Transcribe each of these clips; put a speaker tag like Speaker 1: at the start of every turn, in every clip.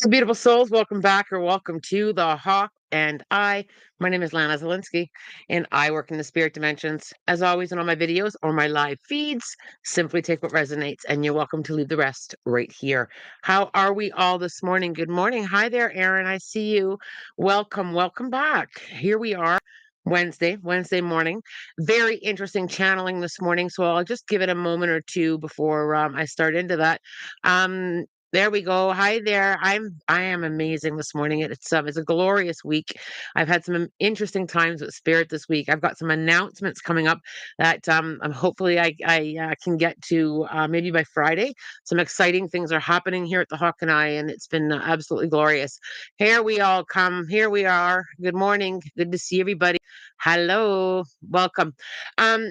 Speaker 1: Beautiful souls, welcome back or welcome to the Hawk and I. My name is Lana Zelinsky, and I work in the spirit dimensions. As always, in all my videos or my live feeds, simply take what resonates, and you're welcome to leave the rest right here. How are we all this morning? Good morning. Hi there, Aaron. I see you. Welcome back. Here we are. Wednesday morning. Very interesting channeling this morning. So I'll just give it a moment or two before I start into that. Um, there we go. Hi there. I am amazing this morning. It's a glorious week. I've had some interesting times with spirit this week. I've got some announcements coming up that hopefully I can get to maybe by Friday. Some exciting things are happening here at the Hawk and I, and it's been absolutely glorious. Here we all come. Here we are. Good morning. Good to see everybody. Hello. Welcome. Um,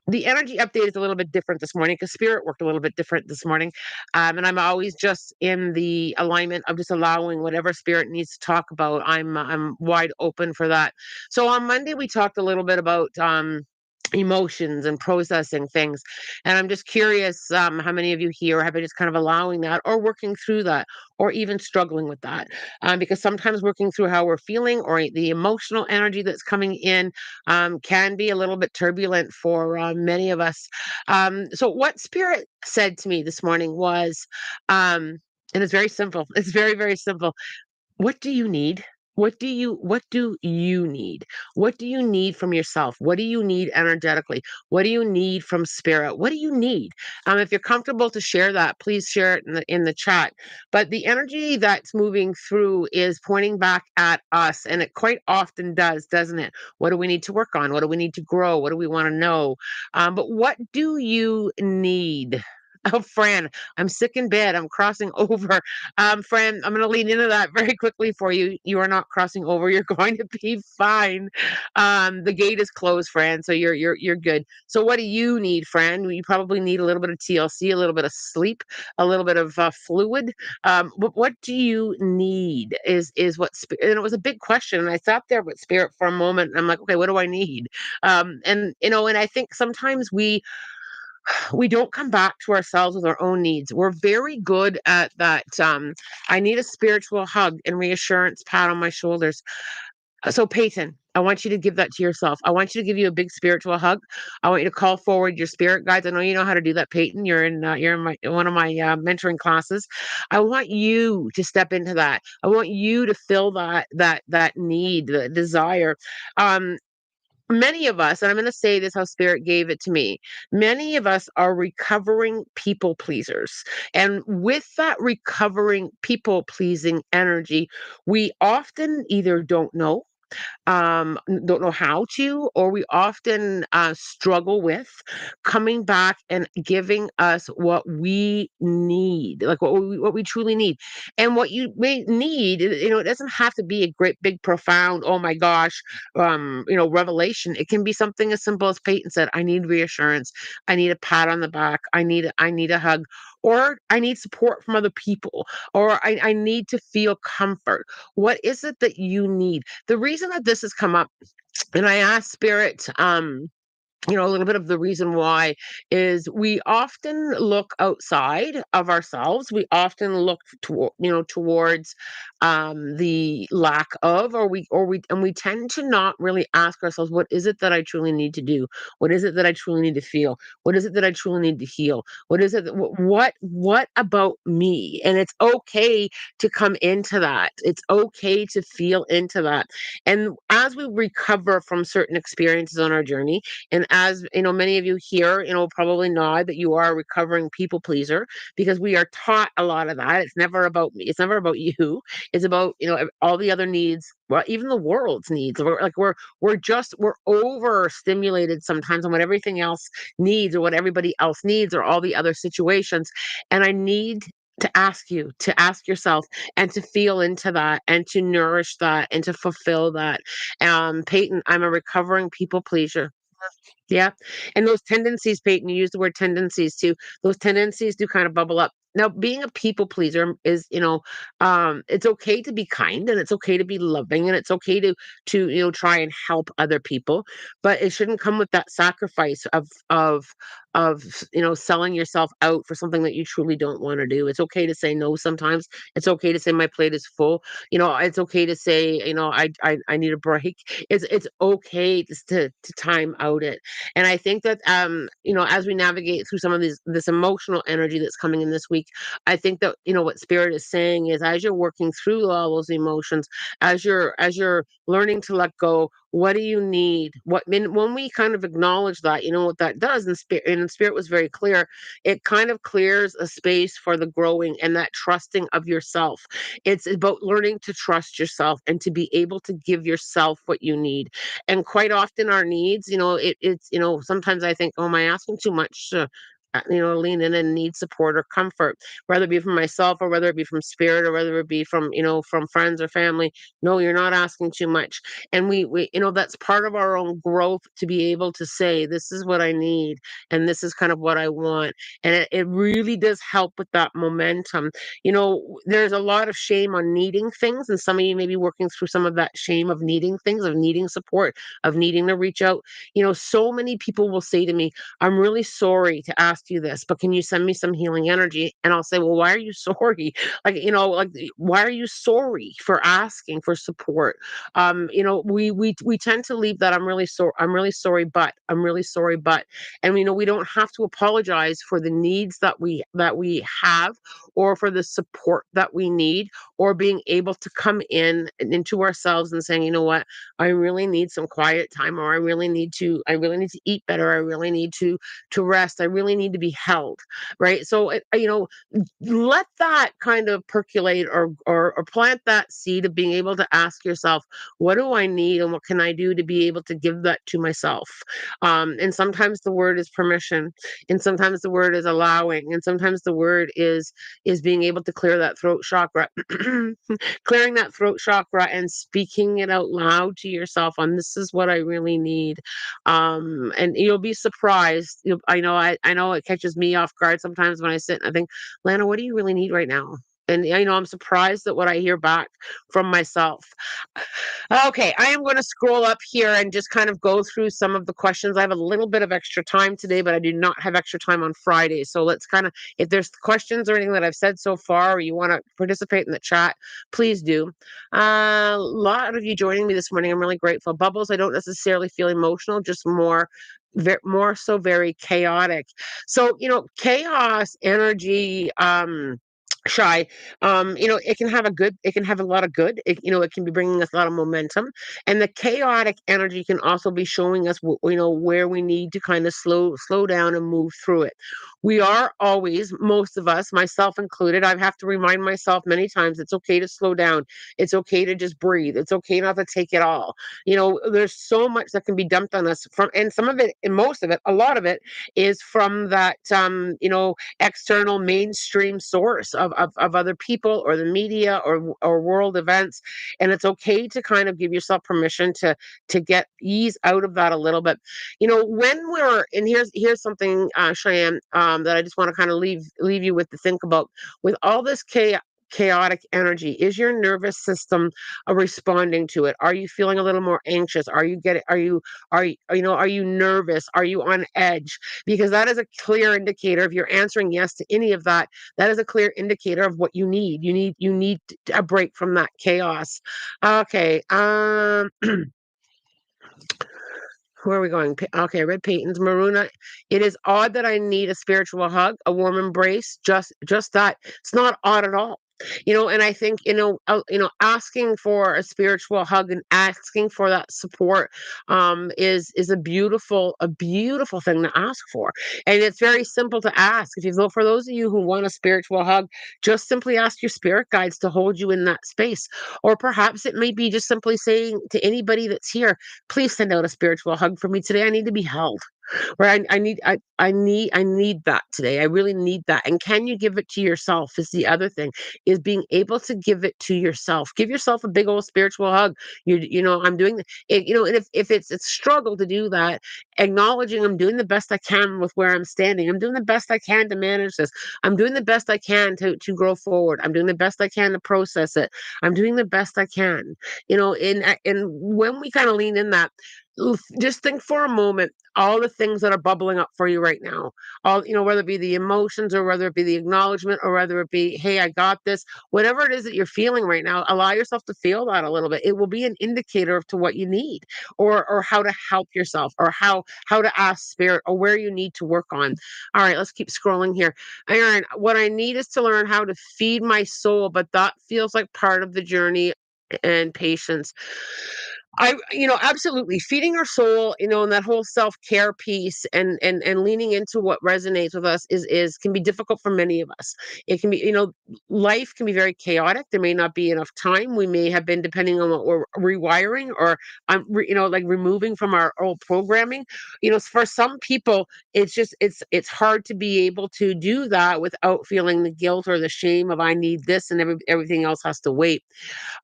Speaker 1: the energy update is a little bit different this morning because spirit worked a little bit different this morning. And I'm always just in the alignment of just allowing whatever spirit needs to talk about. I'm wide open for that. So on Monday we talked a little bit about emotions and processing things, and I'm just curious how many of you here have been just kind of allowing that or working through that or even struggling with that, because sometimes working through how we're feeling or the emotional energy that's coming in can be a little bit turbulent for many of us. So, what Spirit said to me this morning was, and it's very simple. It's very, very simple. What do you need? What do you need? What do you need from yourself? What do you need energetically? What do you need from spirit? What do you need? If you're comfortable to share that, please share it in the chat. But the energy that's moving through is pointing back at us, and it quite often does, doesn't it? What do we need to work on? What do we need to grow? What do we want to know? But what do you need? Oh, Fran, I'm sick in bed. I'm crossing over. Fran, I'm going to lean into that very quickly for you. You are not crossing over. You're going to be fine. The gate is closed, Fran, so you're good. So, what do you need, Fran? You probably need a little bit of TLC, a little bit of sleep, a little bit of fluid. But what do you need? Is what? And it was a big question, and I sat there with spirit for a moment, and I'm like, okay, what do I need? And I think sometimes we don't come back to ourselves with our own needs. We're very good at that. I need a spiritual hug and reassurance, pat on my shoulders. So, Peyton, I want you to give that to yourself. I want you to give you a big spiritual hug. I want you to call forward your spirit guides. I know you know how to do that, Peyton. You're in one of my mentoring classes. I want you to step into that. I want you to fill that need, the desire. Um, Many of us, and I'm going to say this how spirit gave it to me, many of us are recovering people pleasers. And with that recovering people pleasing energy, we often either don't know how to, or we often struggle with coming back and giving us what we need, like what we truly need. And what you may need, it doesn't have to be a great, big, profound, oh my gosh, revelation. It can be something as simple as Peyton said, I need reassurance. I need a pat on the back. I need a hug, or I need support from other people, or I need to feel comfort. What is it that you need? The reason that this has come up, and I asked Spirit, a little bit of the reason why is we often look outside of ourselves. We often look towards the lack of, and we tend to not really ask ourselves, what is it that I truly need to do? What is it that I truly need to feel? What is it that I truly need to heal? What is it that, what about me? And it's okay to come into that. It's okay to feel into that. And as we recover from certain experiences on our journey, and as many of you here, probably nod that you are a recovering people pleaser, because we are taught a lot of that. It's never about me. It's never about you. It's about all the other needs. Well, even the world's needs. We're overstimulated sometimes on what everything else needs, or what everybody else needs, or all the other situations. And I need to ask you to ask yourself and to feel into that and to nourish that and to fulfill that. Peyton, I'm a recovering people pleaser. Yeah. And those tendencies, Peyton, you use the word tendencies too. Those tendencies do kind of bubble up. Now, being a people pleaser is, it's okay to be kind, and it's okay to be loving, and it's okay to try and help other people, but it shouldn't come with that sacrifice of selling yourself out for something that you truly don't want to do. It's okay to say no sometimes. It's okay to say my plate is full. It's okay to say, I need a break. It's okay to time out it. And I think that as we navigate through some of this emotional energy that's coming in this week, I think that what spirit is saying is, as you're working through all those emotions, as you're learning to let go, what do you need? When we kind of acknowledge that, what that does, and spirit was very clear, it kind of clears a space for the growing and that trusting of yourself. It's about learning to trust yourself and to be able to give yourself what you need. And quite often our needs, sometimes I think, oh, am I asking too much to lean in and need support or comfort, whether it be from myself or whether it be from spirit or whether it be from friends or family. No, you're not asking too much. And that's part of our own growth, to be able to say, this is what I need and this is kind of what I want. And it really does help with that momentum. There's a lot of shame on needing things, and some of you may be working through some of that shame of needing things, of needing support, of needing to reach out. So many people will say to me, I'm really sorry to ask you this, but can you send me some healing energy? And I'll say, well, why are you sorry? Why are you sorry for asking for support? We tend to leave that, I'm really sorry, but I'm really sorry, but, and we don't have to apologize for the needs that we have, or for the support that we need, or being able to come in and into ourselves and saying, you know what, I really need some quiet time, or I really need to eat better, I really need to rest, I really need to be held, right? So let that kind of percolate, or plant that seed of being able to ask yourself, what do I need and what can I do to be able to give that to myself? And sometimes the word is permission, and sometimes the word is allowing, and sometimes the word is being able to clear that throat chakra, clearing that throat chakra and speaking it out loud to yourself on, this is what I really need. And you'll be surprised. I know it catches me off guard sometimes when I sit and I think, Lana, what do you really need right now? And I'm surprised at what I hear back from myself. Okay, I am going to scroll up here and just kind of go through some of the questions. I have a little bit of extra time today, but I do not have extra time on Friday. So let's kind of, if there's questions or anything that I've said so far, or you want to participate in the chat, please do. A lot of you joining me this morning. I'm really grateful. Bubbles, I don't necessarily feel emotional, just more so very chaotic. So, chaos energy, shy, it can have a lot of good. It can be bringing us a lot of momentum, and the chaotic energy can also be showing us where we need to kind of slow down and move through it. We are always, most of us, myself included, I have to remind myself many times, it's okay to slow down, it's okay to just breathe, it's okay not to take it all. There's so much that can be dumped on us, and some of it, and most of it, a lot of it, is from that external mainstream source of other people, or the media, or world events. And it's okay to kind of give yourself permission to get ease out of that a little bit. When we're, and here's something, Cheyenne, that I just want to kind of leave you with to think about. With all this chaotic energy, is your nervous system responding to it? Are you feeling a little more anxious? Are you nervous? Are you on edge? Because that is a clear indicator. If you're answering yes to any of that, that is a clear indicator of what you need. You need a break from that chaos. Okay. Where are we going? Okay, Red Peyton's Maruna. It is odd that I need a spiritual hug, a warm embrace, just that. It's not odd at all. And I think, asking for a spiritual hug and asking for that support, is a beautiful thing to ask for. And it's very simple to ask. If you look, for those of you who want a spiritual hug, just simply ask your spirit guides to hold you in that space. Or perhaps it may be just simply saying to anybody that's here, please send out a spiritual hug for me today. I need to be held. Right. I need that today. I really need that. And can you give it to yourself is the other thing, is being able to give it to yourself. Give yourself a big old spiritual hug. I'm doing it, and if it's a struggle to do that, acknowledging I'm doing the best I can with where I'm standing. I'm doing the best I can to manage this. I'm doing the best I can to grow forward. I'm doing the best I can to process it. I'm doing the best I can. And when we kind of lean in that, just think for a moment all the things that are bubbling up for you right now, all, whether it be the emotions or whether it be the acknowledgement or whether it be, hey, I got this, whatever it is that you're feeling right now, allow yourself to feel that a little bit. It will be an indicator of to what you need, or how to help yourself, or how to ask spirit, or where you need to work on. All right, let's keep scrolling here. Aaron, what I need is to learn how to feed my soul, but that feels like part of the journey and patience. Absolutely feeding our soul, and that whole self-care piece, and leaning into what resonates with us is can be difficult for many of us. It can be, life can be very chaotic. There may not be enough time. We may have been, depending on what we're rewiring, or like removing from our old programming. For some people, it's hard to be able to do that without feeling the guilt or the shame of I need this, and everything else has to wait.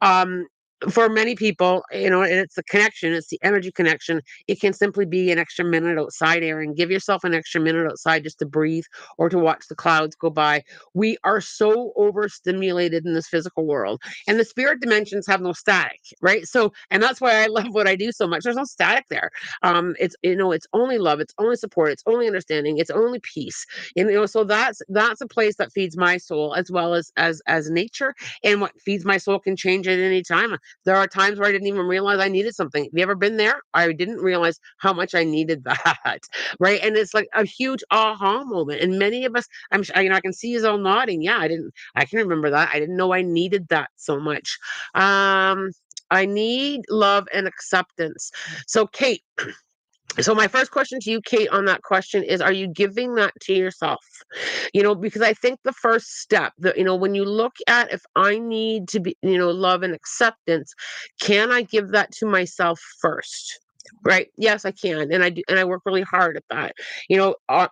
Speaker 1: um for many people, and it's the connection, it's the energy connection. It can simply be an extra minute outside, Aaron. Give yourself an extra minute outside just to breathe or to watch the clouds go by. We are so overstimulated in this physical world, and the spirit dimensions have no static, right? So, and that's why I love what I do so much. There's no static there. It's only love, it's only support, it's only understanding, it's only peace. So that's a place that feeds my soul, as well as nature. And what feeds my soul can change at any time. There are times where I didn't even realize I needed something. Have you ever been there? I didn't realize how much I needed that, right? And it's like a huge aha moment. And many of us, I can see you all nodding. Yeah, I can remember that. I didn't know I needed that so much. I need love and acceptance. So, Kate, so my first question to you, Kate, on that question is, are you giving that to yourself? Because I think the first step, when you look at, if I need to be, love and acceptance, can I give that to myself first? Right? Yes, I can. And I do, and I work really hard at that. You know, uh,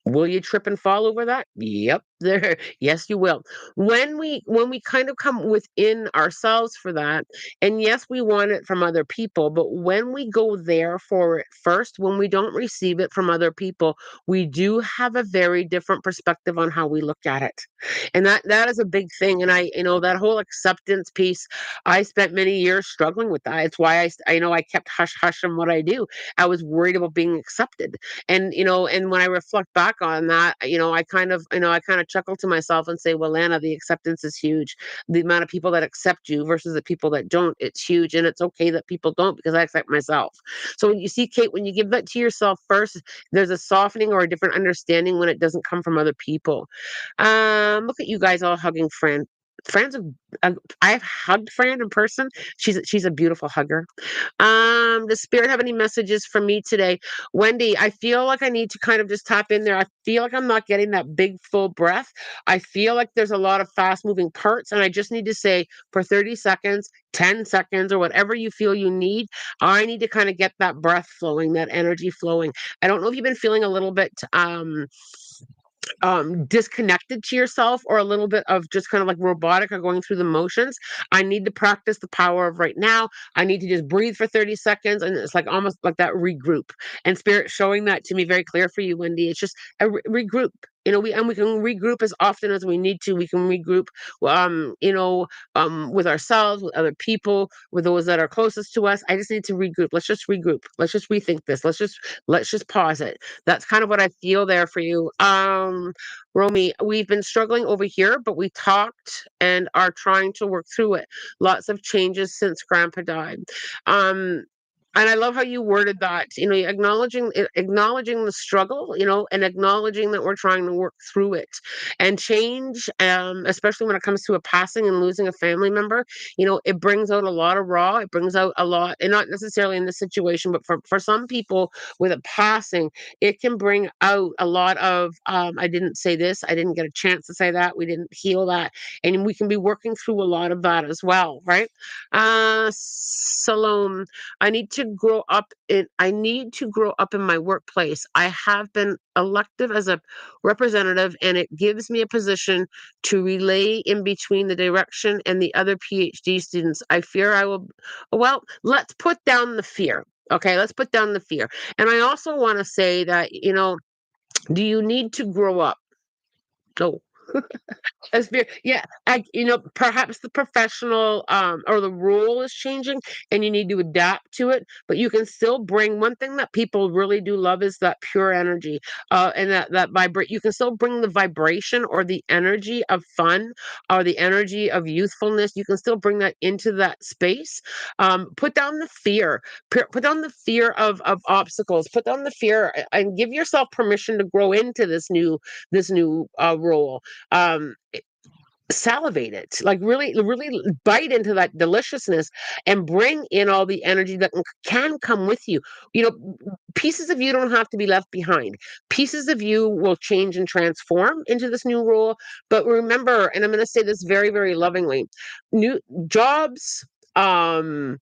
Speaker 1: Will you trip and fall over that? Yep. There. Yes, you will. When we kind of come within ourselves for that, and yes, we want it from other people, but when we go there for it first, when we don't receive it from other people, we do have a very different perspective on how we look at it. And that is a big thing. And that whole acceptance piece, I spent many years struggling with that. It's why I kept hush hush on what I do. I was worried about being accepted. And when I reflect back on that, I kind of chuckle to myself and say, well, Lana, the acceptance is huge. The amount of people that accept you versus the people that don't, it's huge. And it's okay that people don't, because I accept myself. So when you see, Kate, when you give that to yourself first, there's a softening or a different understanding when it doesn't come from other people. Look at you guys all hugging Fran. Fran's I've hugged Fran in person. She's a beautiful hugger. Does Spirit have any messages for me today? Wendy, I feel like I need to kind of just tap in there. I feel like I'm not getting that big full breath. I feel like there's a lot of fast moving parts, and I just need to say, for 30 seconds, 10 seconds, or whatever you feel you need, I need to kind of get that breath flowing, that energy flowing. I don't know if you've been feeling a little bit disconnected to yourself, or a little bit of just kind of like robotic or going through the motions. I need to practice the power of right now. I need to just breathe for 30 seconds, and it's like almost like that regroup. And Spirit showing that to me very clear for you, Wendy. It's just a regroup. We can regroup as often as we need to. We can regroup, with ourselves, with other people, with those that are closest to us. I just need to regroup. Let's just regroup. Let's just rethink this. Let's just pause it. That's kind of what I feel there for you. Romy, we've been struggling over here, but we talked and are trying to work through it. Lots of changes since Grandpa died. Um, and I love how you worded that, acknowledging the struggle, and acknowledging that we're trying to work through it. And change, especially when it comes to a passing and losing a family member, it brings out a lot of raw, it brings out a lot, and not necessarily in this situation, but for some people with a passing, it can bring out a lot of, I didn't say this, I didn't get a chance to say that, we didn't heal that. And we can be working through a lot of that as well, right? Salome, I need to grow up in my workplace. I have been elected as a representative, and it gives me a position to relay in between the direction and the other PhD students. I fear I will. Well, let's put down the fear. Okay, let's put down the fear. And I also want to say that, do you need to grow up? No. As ve Yeah, perhaps the professional, or the role is changing, and you need to adapt to it, but you can still bring one thing that people really do love is that pure energy, and that vibrate you can still bring the vibration or the energy of fun or the energy of youthfulness, you can still bring that into that space. Put down the fear, put down the fear of obstacles, put down the fear, a and give yourself permission to grow into this new role. Um, salivate it, like really bite into that deliciousness and bring in all the energy that can come with you. Pieces of you don't have to be left behind. Pieces of you will change and transform into this new role. But remember, and I'm going to say this very, very lovingly, new jobs, um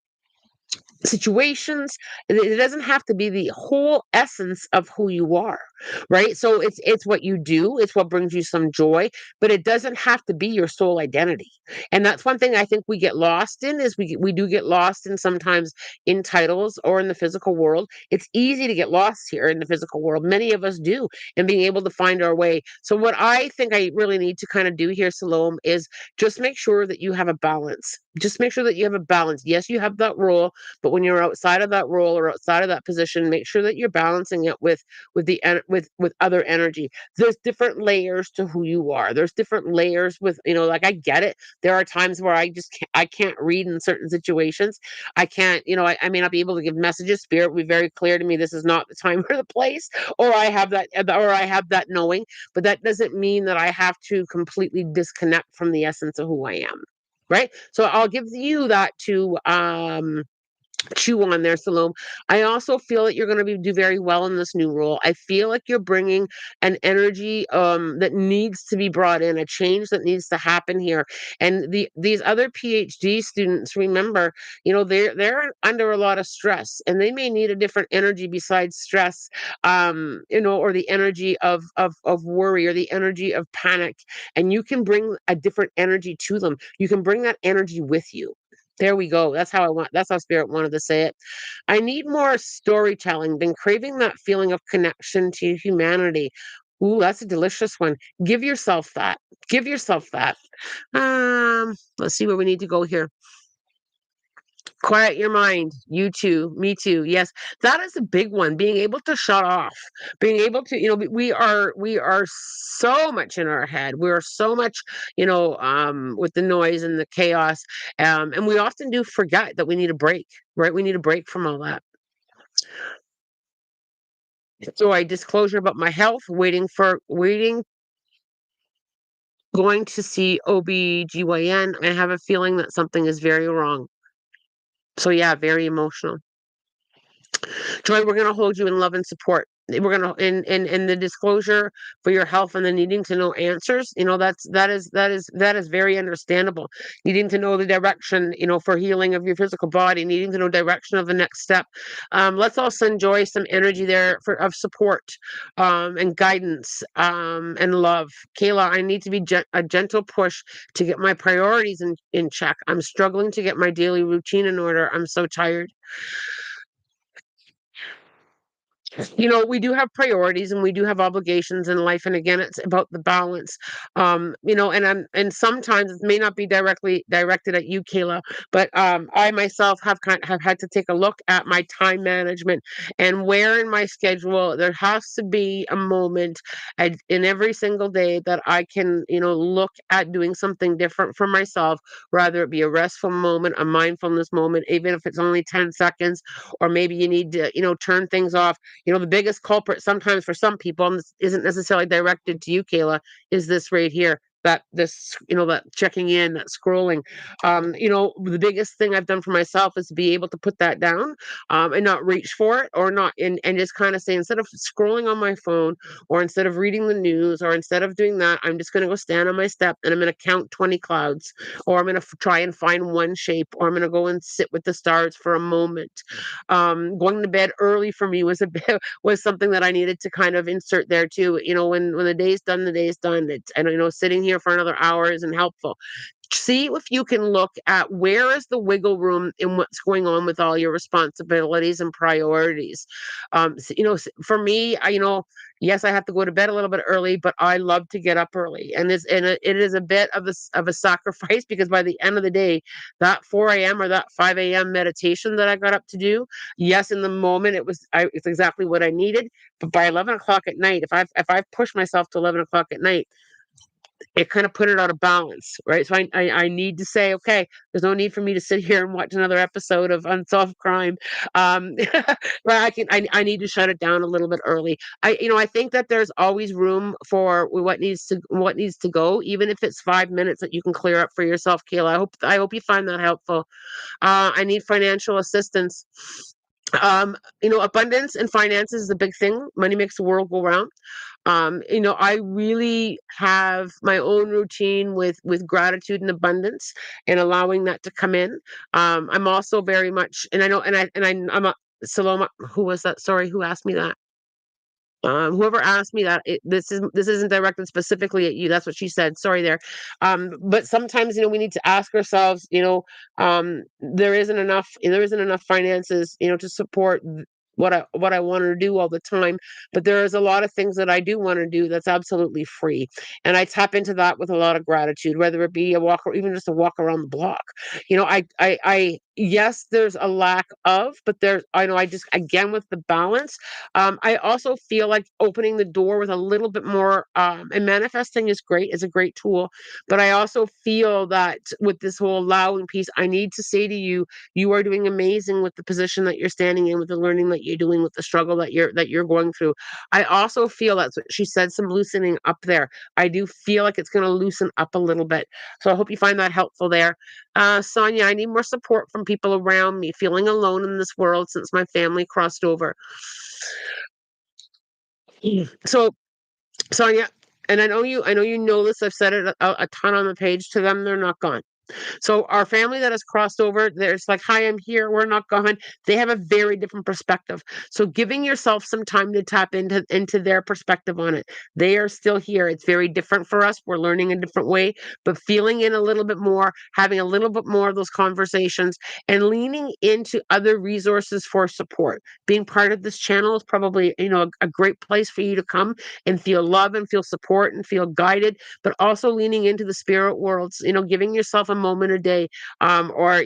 Speaker 1: situations, it doesn't have to be the whole essence of who you are, right? So it's what you do, it's what brings you some joy, but it doesn't have to be your sole identity. And that's one thing I think we get lost in, is we do get lost in sometimes in titles or in the physical world. It's easy to get lost here in the physical world, many of us do, and being able to find our way. So what I think I really need to kind of do here, Salome, is just make sure that you have a balance. Just make sure that you have a balance. Yes, you have that role, but when you're outside of that role or outside of that position, make sure that you're balancing it with other energy. There's different layers to who you are. There's different layers with, like, I get it. There are times where I can't read in certain situations. I can't, I may not be able to give messages. Spirit will be very clear to me, this is not the time or the place, or I have that knowing, but that doesn't mean that I have to completely disconnect from the essence of who I am. Right? So I'll give you that to chew on there, Salome. I also feel that you're going to do very well in this new role. I feel like you're bringing an energy that needs to be brought in, a change that needs to happen here. And these other PhD students, remember, they're under a lot of stress, and they may need a different energy besides stress, or the energy of worry or the energy of panic. And you can bring a different energy to them. You can bring that energy with you. There we go. That's how spirit wanted to say it. I need more storytelling, been craving that feeling of connection to humanity. Ooh, that's a delicious one. Give yourself that. Give yourself that. Let's see where we need to go here. Quiet your mind. You too. Me too. Yes, that is a big one. Being able to shut off. Being able to, we are so much in our head. We are so much, with the noise and the chaos. And we often do forget that we need a break, right? We need a break from all that. So I disclosure about my health, waiting, going to see OBGYN. I have a feeling that something is very wrong. So yeah, very emotional. Joy, we're going to hold you in love and support. We're going to in the disclosure for your health and the needing to know answers. That is very understandable. Needing to know the direction, for healing of your physical body, needing to know direction of the next step. Let's all send Joy some energy there of support, and guidance, and love. Kayla, I need to be a gentle push to get my priorities in check. I'm struggling to get my daily routine in order. I'm so tired. We do have priorities and we do have obligations in life. And again, it's about the balance. And sometimes it may not be directly directed at you, Kayla, but I myself have had to take a look at my time management and where in my schedule there has to be a moment in every single day that I can, look at doing something different for myself, rather it be a restful moment, a mindfulness moment, even if it's only 10 seconds, or maybe you need to, turn things off. The biggest culprit sometimes for some people, and this isn't necessarily directed to you, Kayla, is this right here. That checking in, that scrolling. The biggest thing I've done for myself is to be able to put that down, and not reach for it, or not, and just kind of say, instead of scrolling on my phone, or instead of reading the news, or instead of doing that, I'm just going to go stand on my step and I'm going to count 20 clouds, or I'm going to try and find one shape, or I'm going to go and sit with the stars for a moment. Going to bed early for me was a bit was something that I needed to kind of insert there too. When the day's done, the day's done. And sitting here for another hour isn't helpful. See if you can look at where is the wiggle room in what's going on with all your responsibilities and priorities. For me, yes, I have to go to bed a little bit early, but I love to get up early, and it is a bit of a sacrifice because by the end of the day, that 4 a.m. or that 5 a.m. meditation that I got up to do, yes, in the moment it's exactly what I needed, but by 11 o'clock at night, if I've pushed myself to 11 o'clock at night, it kind of put it out of balance, right? So I need to say, okay, there's no need for me to sit here and watch another episode of unsolved crime. But I need to shut it down a little bit early. I think that there's always room for what needs to go, even if it's 5 minutes that you can clear up for yourself, Kayla. I hope you find that helpful. I need financial assistance. Abundance and finances is a big thing. Money makes the world go round. I really have my own routine with gratitude and abundance and allowing that to come in. I'm also very much, and I know, I'm a Saloma. Who was that? Sorry, who asked me that? Whoever asked me that, this isn't directed specifically at you. That's what she said. Sorry there. But sometimes, we need to ask ourselves, there isn't enough finances, to support what I want to do all the time. But there is a lot of things that I do want to do that's absolutely free. And I tap into that with a lot of gratitude, whether it be a walk or even just a walk around the block. Yes, there's a lack of, but I know I just, again, with the balance, I also feel like opening the door with a little bit more, and manifesting is great, is a great tool. But I also feel that with this whole allowing piece, I need to say to you, you are doing amazing with the position that you're standing in, with the learning that you're doing, with the struggle that you're going through. I also feel that's what she said, some loosening up there. I do feel like it's going to loosen up a little bit. So I hope you find that helpful there. Sonia, I need more support from people around me, feeling alone in this world since my family crossed over. So, Sonia, and I know you know this. I've said it a ton on the page to them. They're not gone. So our family that has crossed over, there's like, hi, I'm here, we're not gone. They have a very different perspective. So giving yourself some time to tap into their perspective on it. They are still here. It's very different for us. We're learning a different way, but feeling in a little bit more, having a little bit more of those conversations, and leaning into other resources for support. Being part of this channel is probably, a great place for you to come and feel love and feel support and feel guided, but also leaning into the spirit worlds, giving yourself a moment a day. Or,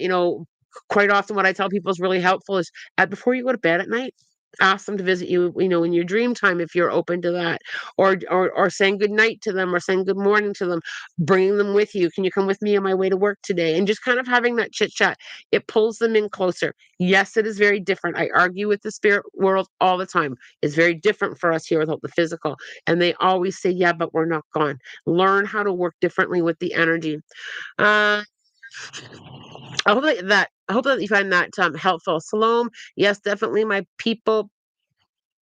Speaker 1: quite often what I tell people is really helpful is, before you go to bed at night, ask them to visit you, in your dream time, if you're open to that, or saying good night to them, or saying good morning to them, bringing them with you. Can you come with me on my way to work today? And just kind of having that chit chat, it pulls them in closer. Yes, it is very different. I argue with the spirit world all the time. It's very different for us here without the physical. And they always say, yeah, but we're not gone. Learn how to work differently with the energy. uh, I hope that you find that helpful. Salome, yes, definitely my people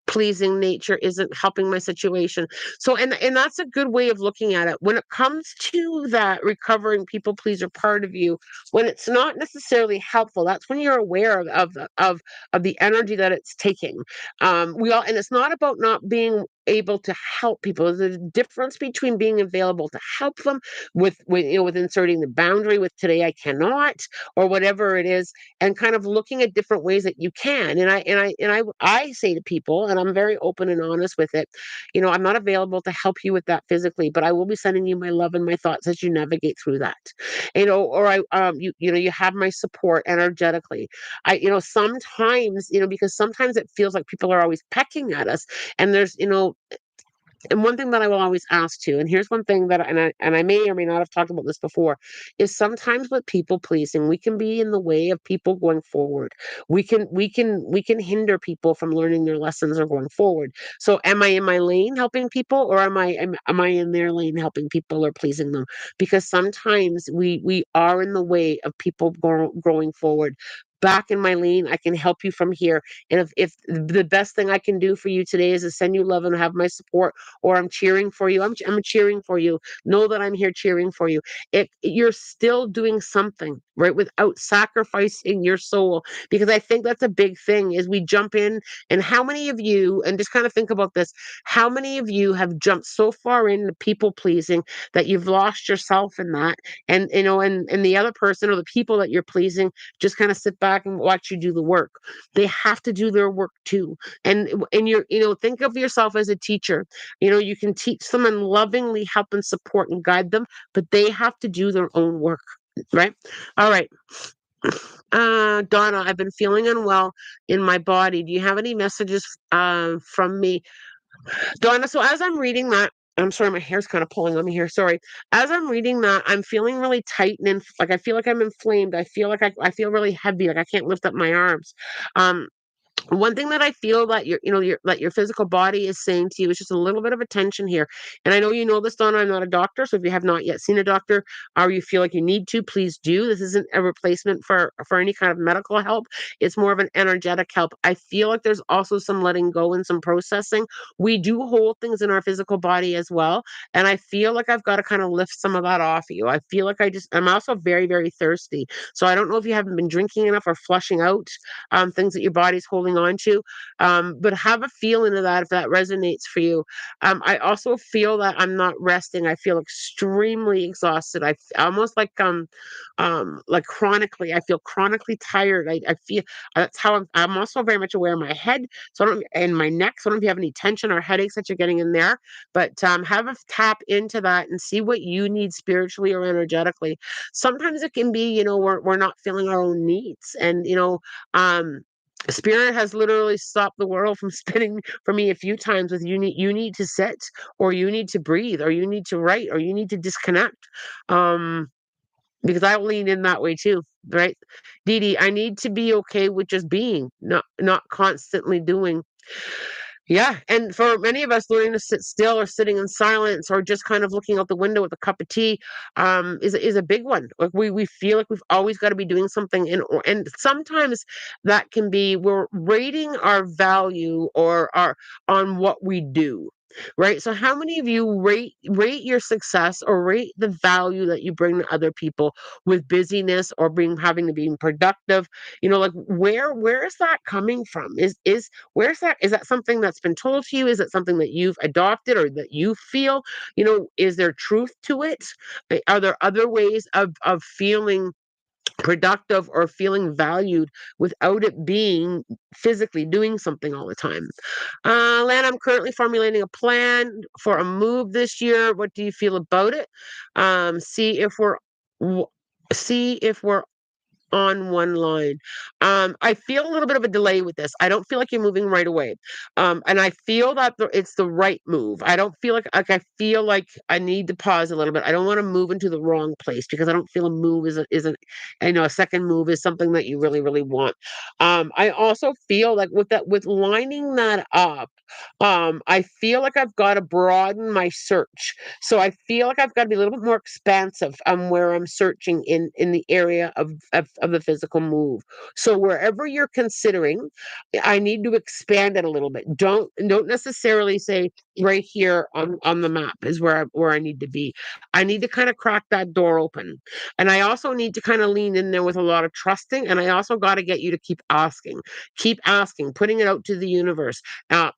Speaker 1: pleasing nature isn't helping my situation. So, and that's a good way of looking at it. When it comes to that recovering people pleaser part of you, when it's not necessarily helpful, that's when you're aware of the energy that it's taking. And it's not about not being able to help people. There's a difference between being available to help them with inserting the boundary with, today I cannot, or whatever it is, and kind of looking at different ways that you can. And I say to people, and I'm very open and honest with it, I'm not available to help you with that physically, but I will be sending you my love and my thoughts as you navigate through that. Or you have my support energetically. Sometimes, because sometimes it feels like people are always pecking at us, and and one thing that I will always ask too, and here's one thing that, and I may or may not have talked about this before, is sometimes with people pleasing, we can be in the way of people going forward. We can hinder people from learning their lessons or going forward. So am I in my lane helping people, or am I in their lane helping people or pleasing them? Because sometimes we are in the way of people growing forward. back in my lane. I can help you from here. And if the best thing I can do for you today is to send you love and have my support, or I'm cheering for you, I'm cheering for you. Know that I'm here cheering for you. You're still doing something, right, without sacrificing your soul. Because I think that's a big thing is we jump in, and how many of you, and just kind of think about this, how many of you have jumped so far into people pleasing that you've lost yourself in that, and and the other person or the people that you're pleasing just kind of sit back and watch you do the work. They have to do their work too. And you're, think of yourself as a teacher. You can teach them and lovingly help and support and guide them, but they have to do their own work, right? All right. Donna, I've been feeling unwell in my body. Do you have any messages from me? Donna, so as I'm reading that, I'm sorry, my hair's kind of pulling on me here. Sorry. As I'm reading that, I'm feeling really tight and like I feel like I'm inflamed. I feel like I feel really heavy, like I can't lift up my arms. Um, One thing that I feel that your physical body is saying to you is just a little bit of attention here. And I know you know this, Donna. I'm not a doctor, so if you have not yet seen a doctor, or you feel like you need to, please do. This isn't a replacement for any kind of medical help. It's more of an energetic help. I feel like there's also some letting go and some processing. We do hold things in our physical body as well, and I feel like I've got to kind of lift some of that off of you. I feel like I'm also very, very thirsty. So I don't know if you haven't been drinking enough or flushing out things that your body's holding on to. But have a feeling of that if that resonates for you. I also feel that I'm not resting. I feel extremely exhausted. Almost like chronically. I feel chronically tired. I feel that's how I'm also very much aware of my head. So I don't and my neck. So I don't know if you have any tension or headaches that you're getting in there. But have a tap into that and see what you need spiritually or energetically. Sometimes it can be, we're not feeling our own needs. And um spirit has literally stopped the world from spinning for me a few times with you need to sit, or you need to breathe, or you need to write, or you need to disconnect. um because I lean in that way too, right? Dee Dee, I need to be okay with just being, not constantly doing. Yeah, and for many of us, learning to sit still or sitting in silence or just kind of looking out the window with a cup of tea is a big one. Like we feel like we've always got to be doing something, and sometimes that can be we're rating our value or our on what we do. Right. So how many of you rate your success or rate the value that you bring to other people with busyness or being having to be productive? Like where is that coming from? Where's that? Is that something that's been told to you? Is it something that you've adopted or that you feel? Is there truth to it? Are there other ways of feeling productive or feeling valued without it being physically doing something all the time? Lan, I'm currently formulating a plan for a move this year. What do you feel about it? See if w- we're on one line. I feel a little bit of a delay with this. I don't feel like you're moving right away. And I feel that it's the right move. I don't feel like I feel like I need to pause a little bit. I don't want to move into the wrong place because I don't feel a move isn't a second move is something that you really, really want. I also feel like with lining that up, I feel like I've got to broaden my search. So I feel like I've got to be a little bit more expansive where I'm searching in the area of the physical move. So wherever you're considering, I need to expand it a little bit. Don't necessarily say right here on the map is where I need to be. I need to kind of crack that door open. And I also need to kind of lean in there with a lot of trusting. And I also got to get you to keep asking, putting it out to the universe.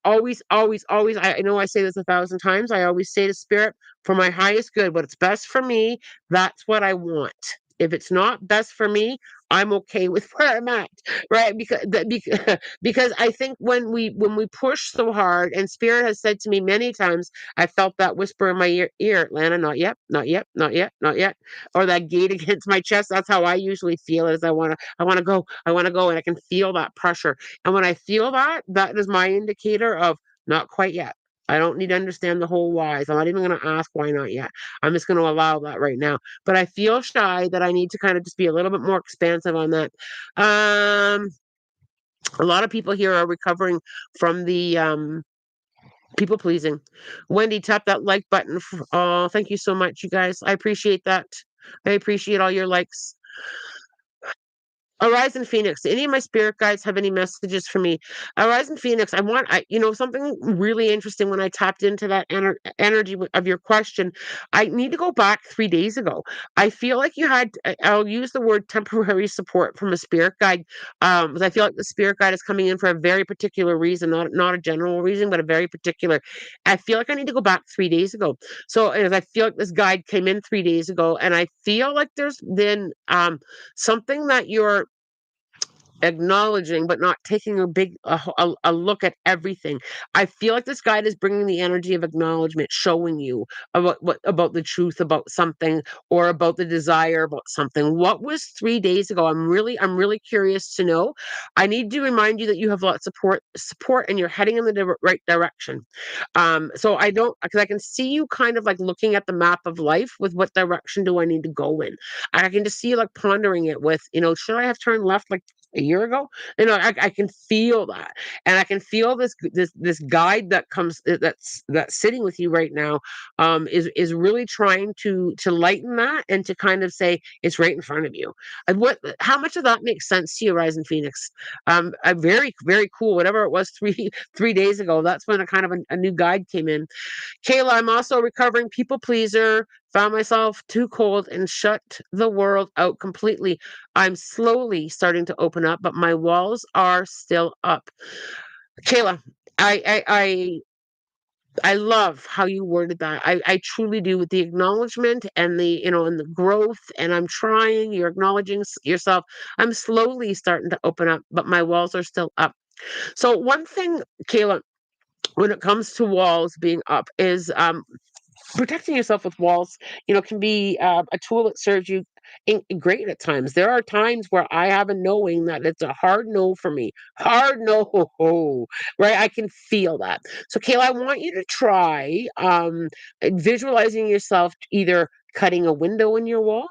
Speaker 1: Always, always, always. I know I say this 1,000 times. I always say to spirit, for my highest good, what's best for me, that's what I want. If it's not best for me, I'm okay with where I'm at, right? Because I think when we push so hard, and spirit has said to me many times, I felt that whisper in my ear, Lana, not yet, not yet, not yet, not yet, or that gate against my chest. That's how I usually feel. Is I want to go, and I can feel that pressure. And when I feel that, that is my indicator of not quite yet. I don't need to understand the whole whys. I'm not even going to ask why not yet. I'm just going to allow that right now. But I feel shy that I need to kind of just be a little bit more expansive on that. Um, a lot of people here are recovering from the people pleasing. Wendy, tap that like button. Oh, thank you so much, you guys. I appreciate that. I appreciate all your likes. Horizon Phoenix, any of my spirit guides have any messages for me? Horizon Phoenix, something really interesting when I tapped into that energy of your question. I need to go back 3 days ago. I feel like you had, I'll use the word temporary support from a spirit guide. 'Cause I feel like the spirit guide is coming in for a very particular reason, not a general reason, but a very particular. I feel like I need to go back 3 days ago. So as I feel like this guide came in 3 days ago, and I feel like there's been something that you're acknowledging but not taking a look at everything. I feel like this guide is bringing the energy of acknowledgement, showing you about the truth about something, or about the desire about something. What was 3 days ago? I'm really curious to know. I need to remind you that you have lots of support, and you're heading in the right direction. So I don't, because I can see you kind of like looking at the map of life with what direction do I need to go in. And I can just see you like pondering it with, should I have turned left like a year ago? I can feel that, and I can feel this guide that comes, that's sitting with you right now, is really trying to lighten that, and to kind of say it's right in front of you. And what, how much of that makes sense to you, Rising Phoenix? Very very cool. Whatever it was, three days ago, that's when a kind of a new guide came in. Kayla, I'm also a recovering people pleaser. Found myself too cold and shut the world out completely. I'm slowly starting to open up, but my walls are still up. Kayla, I love how you worded that. I truly do, with the acknowledgement and the growth. And I'm trying. You're acknowledging yourself. I'm slowly starting to open up, but my walls are still up. So one thing, Kayla, when it comes to walls being up, is protecting yourself with walls, can be a tool that serves you great at times. There are times where I have a knowing that it's a hard no for me. Hard no, right? I can feel that. So, Kayla, I want you to try visualizing yourself either cutting a window in your wall,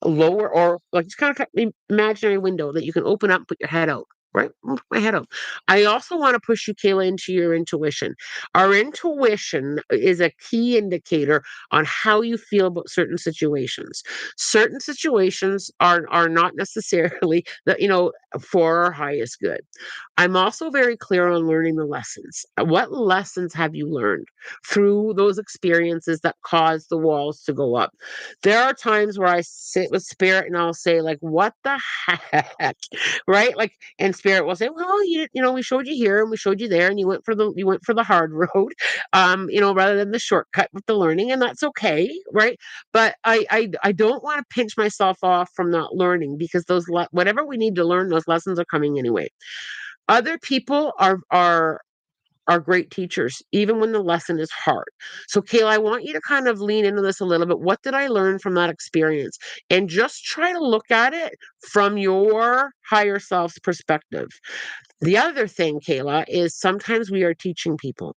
Speaker 1: lower, or like just kind of imaginary window that you can open up, put your head out. Right, put my head out. I also want to push you, Kayla, into your intuition. Our intuition is a key indicator on how you feel about certain situations. Certain situations are not necessarily that, for our highest good. I'm also very clear on learning the lessons. What lessons have you learned through those experiences that caused the walls to go up? There are times where I sit with spirit and I'll say, like, what the heck? Right? Like, and spirit will say, well, we showed you here and we showed you there, and you went for the hard road, rather than the shortcut with the learning, and that's okay, right? But I don't want to pinch myself off from not learning, because whatever we need to learn, those lessons are coming anyway. Other people are great teachers, even when the lesson is hard. So, Kayla, I want you to kind of lean into this a little bit. What did I learn from that experience? And just try to look at it from your higher self's perspective. The other thing, Kayla, is sometimes we are teaching people,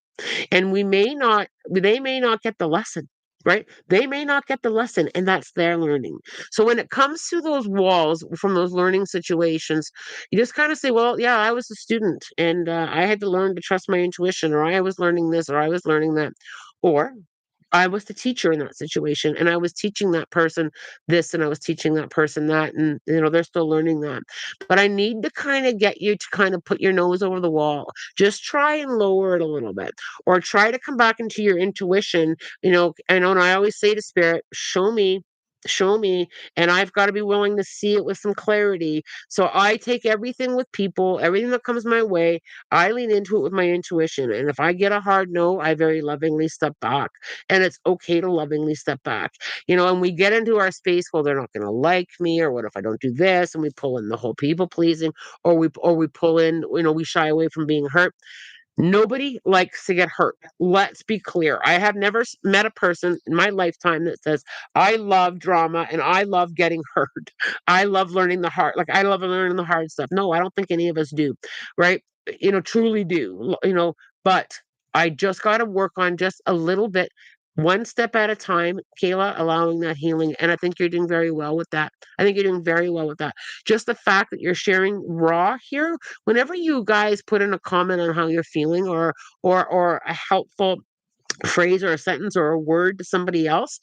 Speaker 1: and they may not get the lesson. Right? They may not get the lesson, and that's their learning. So when it comes to those walls from those learning situations, you just kind of say, well, yeah, I was a student, and I had to learn to trust my intuition, or I was learning this, or I was learning that. Or I was the teacher in that situation, and I was teaching that person this, and I was teaching that person that, and they're still learning that. But I need to kind of get you to kind of put your nose over the wall. Just try and lower it a little bit, or try to come back into your intuition. And I always say to spirit, show me, and I've got to be willing to see it with some clarity. So I take everything with people, everything that comes my way, I lean into it with my intuition. And if I get a hard no, I very lovingly step back. And it's okay to lovingly step back. And we get into our space, well, they're not going to like me, or what if I don't do this? And we pull in the whole people pleasing, or we pull in, we shy away from being hurt. Nobody likes to get hurt. Let's be clear. I have never met a person in my lifetime that says, I love drama and I love getting hurt. I love learning the hard, like I love learning the hard stuff. No, I don't think any of us do. Right? Truly do. But I just got to work on just a little bit, one step at a time, Kayla, allowing that healing. And I think you're doing very well with that. I think you're doing very well with that. Just the fact that you're sharing raw here, whenever you guys put in a comment on how you're feeling, or a helpful phrase or a sentence or a word to somebody else,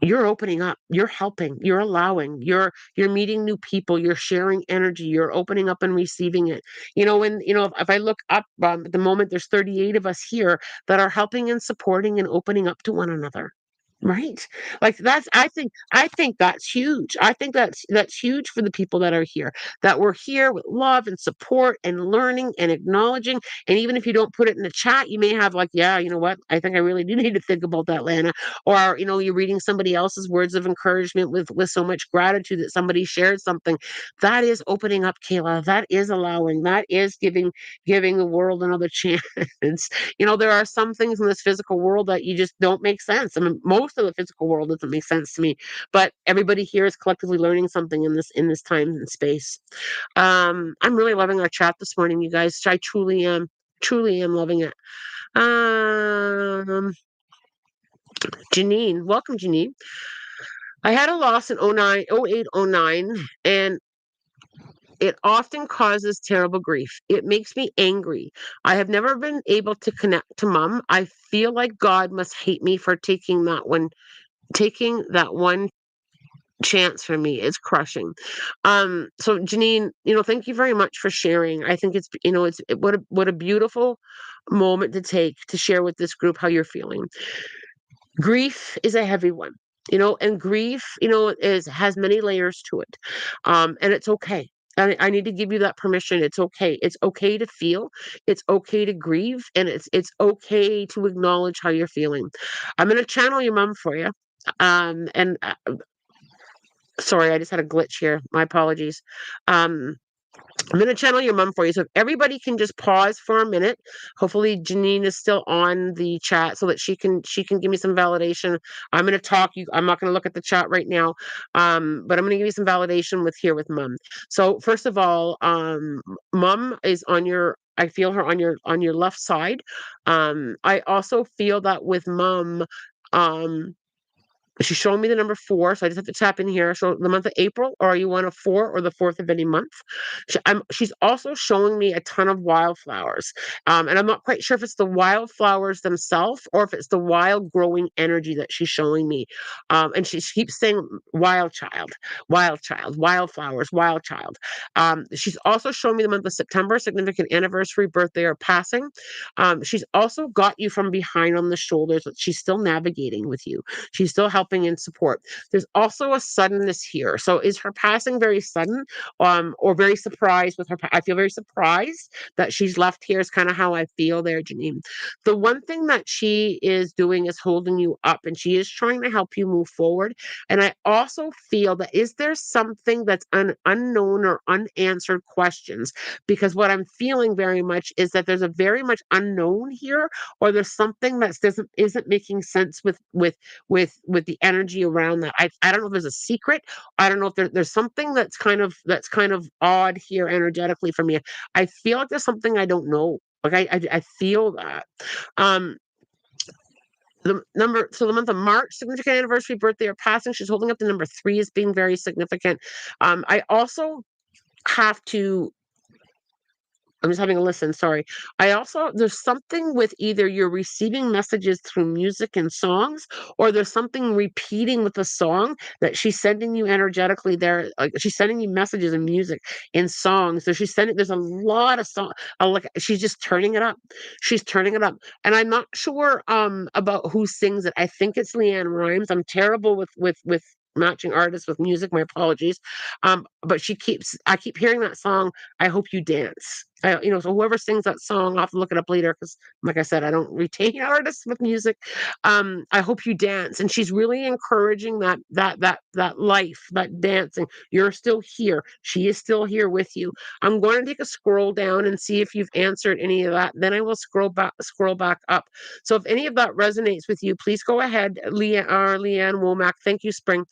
Speaker 1: you're opening up, you're helping, you're allowing, you're meeting new people, you're sharing energy, you're opening up and receiving it. When if I look up, at the moment, there's 38 of us here that are helping and supporting and opening up to one another. Right? Like, I think that's huge. I think that's huge for the people that are here, that we're here with love and support and learning and acknowledging. And even if you don't put it in the chat, you may have, like, yeah, you know what? I think I really do need to think about that, Lana. Or, you're reading somebody else's words of encouragement with so much gratitude that somebody shared something. That is opening up, Kayla. That is allowing. That is giving the world another chance. There are some things in this physical world that you just don't make sense. I mean, most of the physical world doesn't make sense to me, but everybody here is collectively learning something in this time and space. I'm really loving our chat this morning, you guys. I truly am loving it. Um, Janine, welcome, Janine. I had a loss in 09, 08, 09, and it often causes terrible grief. It makes me angry. I have never been able to connect to mom. I feel like God must hate me for taking that one chance from me. It's crushing. So Janine, thank you very much for sharing. I think what a beautiful moment to take to share with this group how you're feeling. Grief is a heavy one, and grief, has many layers to it. And it's okay. I need to give you that permission. It's okay. It's okay to feel. It's okay to grieve, and it's okay to acknowledge how you're feeling. I'm gonna channel your mom for you. And sorry, I just had a glitch here. My apologies. Um, I'm going to channel your mom for you. So if everybody can just pause for a minute. Hopefully Janine is still on the chat so that she can give me some validation. I'm going to talk. I'm not going to look at the chat right now. But I'm going to give you some validation with mom. So first of all, mom is on your. I feel her on your left side. I also feel that with mom. Um, She's showing me the number 4, so I just have to tap in here. So the month of April, or are you on a 4 or the 4th of any month? She's also showing me a ton of wildflowers. And I'm not quite sure if it's the wildflowers themselves or if it's the wild growing energy that she's showing me. And she keeps saying wild child, wildflowers, wild child. She's also showing me the month of September, significant anniversary, birthday, or passing. She's also got you from behind on the shoulders, but she's still navigating with you. She's still helping and support. There's also a suddenness here. So is her passing very sudden, or very surprised with her? I feel very surprised that she's left here. Is kind of how I feel there, Janine. The one thing that she is doing is holding you up, and she is trying to help you move forward. And I also feel that, is there something that's unknown or unanswered questions? Because what I'm feeling very much is that there's a very much unknown here, or there's something that isn't making sense with the energy around that. I don't know if there's a secret. I don't know if there's something that's kind of odd here energetically for me. I feel like there's something I don't know. Like I feel that. Um the month of March, significant anniversary, birthday, or passing, she's holding up the number 3 as being very significant. I also have to I'm just having a listen, sorry. There's something with either you're receiving messages through music and songs, or there's something repeating with the song that she's sending you energetically there. Like, she's sending you messages and music in songs. So there's a lot of song. Like, she's just turning it up. She's turning it up. And I'm not sure about who sings it. I think it's Leanne Rhymes. I'm terrible with matching artists with music. My apologies. But I keep hearing that song, I Hope You Dance. So whoever sings that song, I'll have to look it up later because, like I said, I don't retain artists with music. I Hope You Dance, and she's really encouraging that life, that dancing. You're still here. She is still here with you. I'm going to take a scroll down and see if you've answered any of that. Then I will scroll back up. So if any of that resonates with you, please go ahead, Leanne Womack. Thank you, Spring.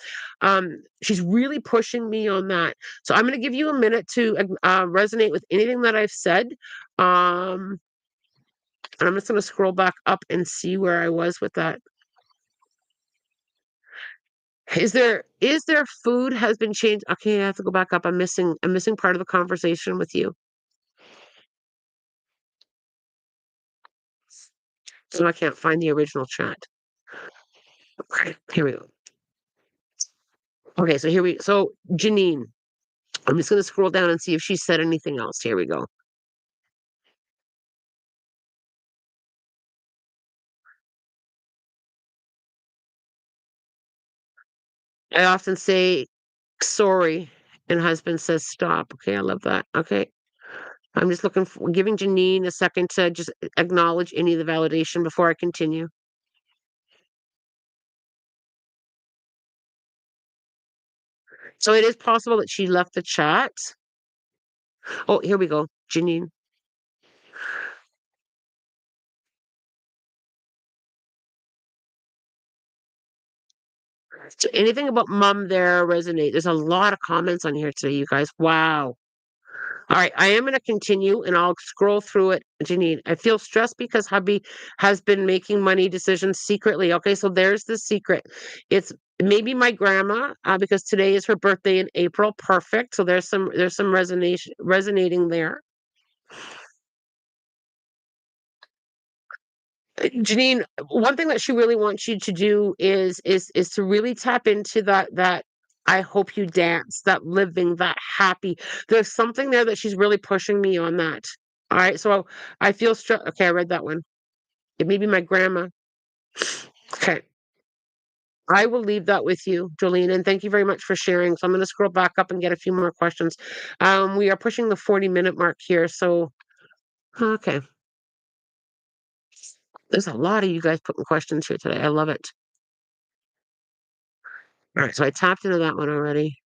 Speaker 1: She's really pushing me on that. So I'm going to give you a minute to resonate with anything that I've said. And I'm just going to scroll back up and see where I was with that. Is there food has been changed? Okay, I have to go back up. I'm missing part of the conversation with you. So I can't find the original chat. Okay, here we go. Okay, so Janine, I'm just gonna scroll down and see if she said anything else. Here we go. I often say sorry, and husband says stop. Okay, I love that. Okay. I'm just looking for giving Janine a second to just acknowledge any of the validation before I continue. So it is possible that she left the chat. Oh, here we go. Janine. So anything about mom there resonate? There's a lot of comments on here today, you guys. Wow. All right, I am going to continue and I'll scroll through it, Janine. I feel stressed because hubby has been making money decisions secretly. Okay, so there's the secret. It's maybe my grandma because today is her birthday in April. Perfect. So there's some resonation resonating there. Janine, one thing that she really wants you to do is to really tap into that I hope you dance, that living, that happy. There's something there that she's really pushing me on that. All right, so I feel okay, I read that one. It may be my grandma. Okay. I will leave that with you, Jolene, and thank you very much for sharing. So I'm going to scroll back up and get a few more questions. We are pushing the 40-minute mark here, so okay. There's a lot of you guys putting questions here today. I love it. All right, so I tapped into that one already.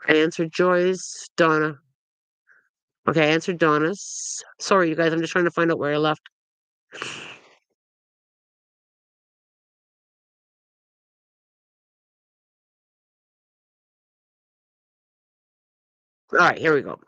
Speaker 1: I answered Joy's, Donna. Okay, I answered Donna's. Sorry, you guys, I'm just trying to find out where I left. All right, here we go.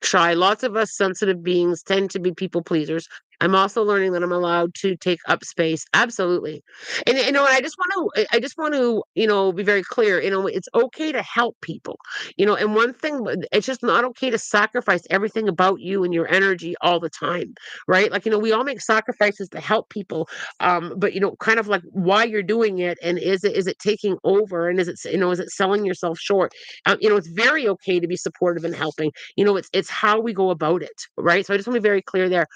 Speaker 1: Shy. Lots of us sensitive beings tend to be people pleasers. I'm also learning that I'm allowed to take up space. Absolutely. And I just want to, be very clear, it's okay to help people. And one thing it's just not okay to sacrifice everything about you and your energy all the time, right? Like, we all make sacrifices to help people. But kind of like why you're doing it and is it taking over and is it selling yourself short? It's very okay to be supportive and helping. It's how we go about it, right? So I just want to be very clear there.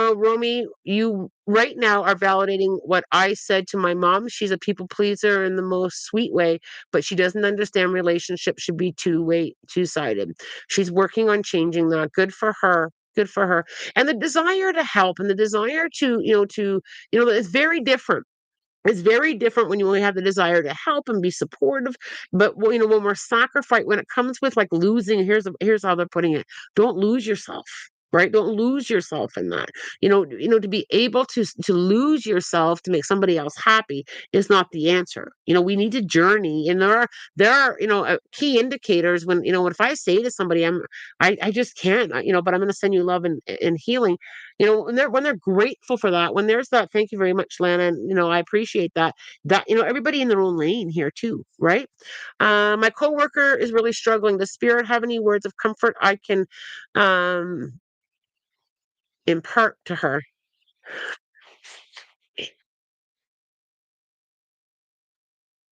Speaker 1: Romy, you right now are validating what I said to my mom. She's a people pleaser in the most sweet way, but she doesn't understand relationships should be two-way, two-sided. She's working on changing that. Good for her. Good for her. And the desire to help and the desire it's very different. It's very different when you only have the desire to help and be supportive. But when we're sacrificed, when it comes with like losing, here's how they're putting it. Don't lose yourself. Right? Don't lose yourself in that. To be able to lose yourself to make somebody else happy is not the answer. We need to journey, and there are key indicators when if I say to somebody I just can't but I'm going to send you love and healing. When they're grateful for that, when there's that, thank you very much, Lana, and I appreciate that everybody in their own lane here too, right? My coworker is really struggling. Does spirit have any words of comfort I can um impart to her?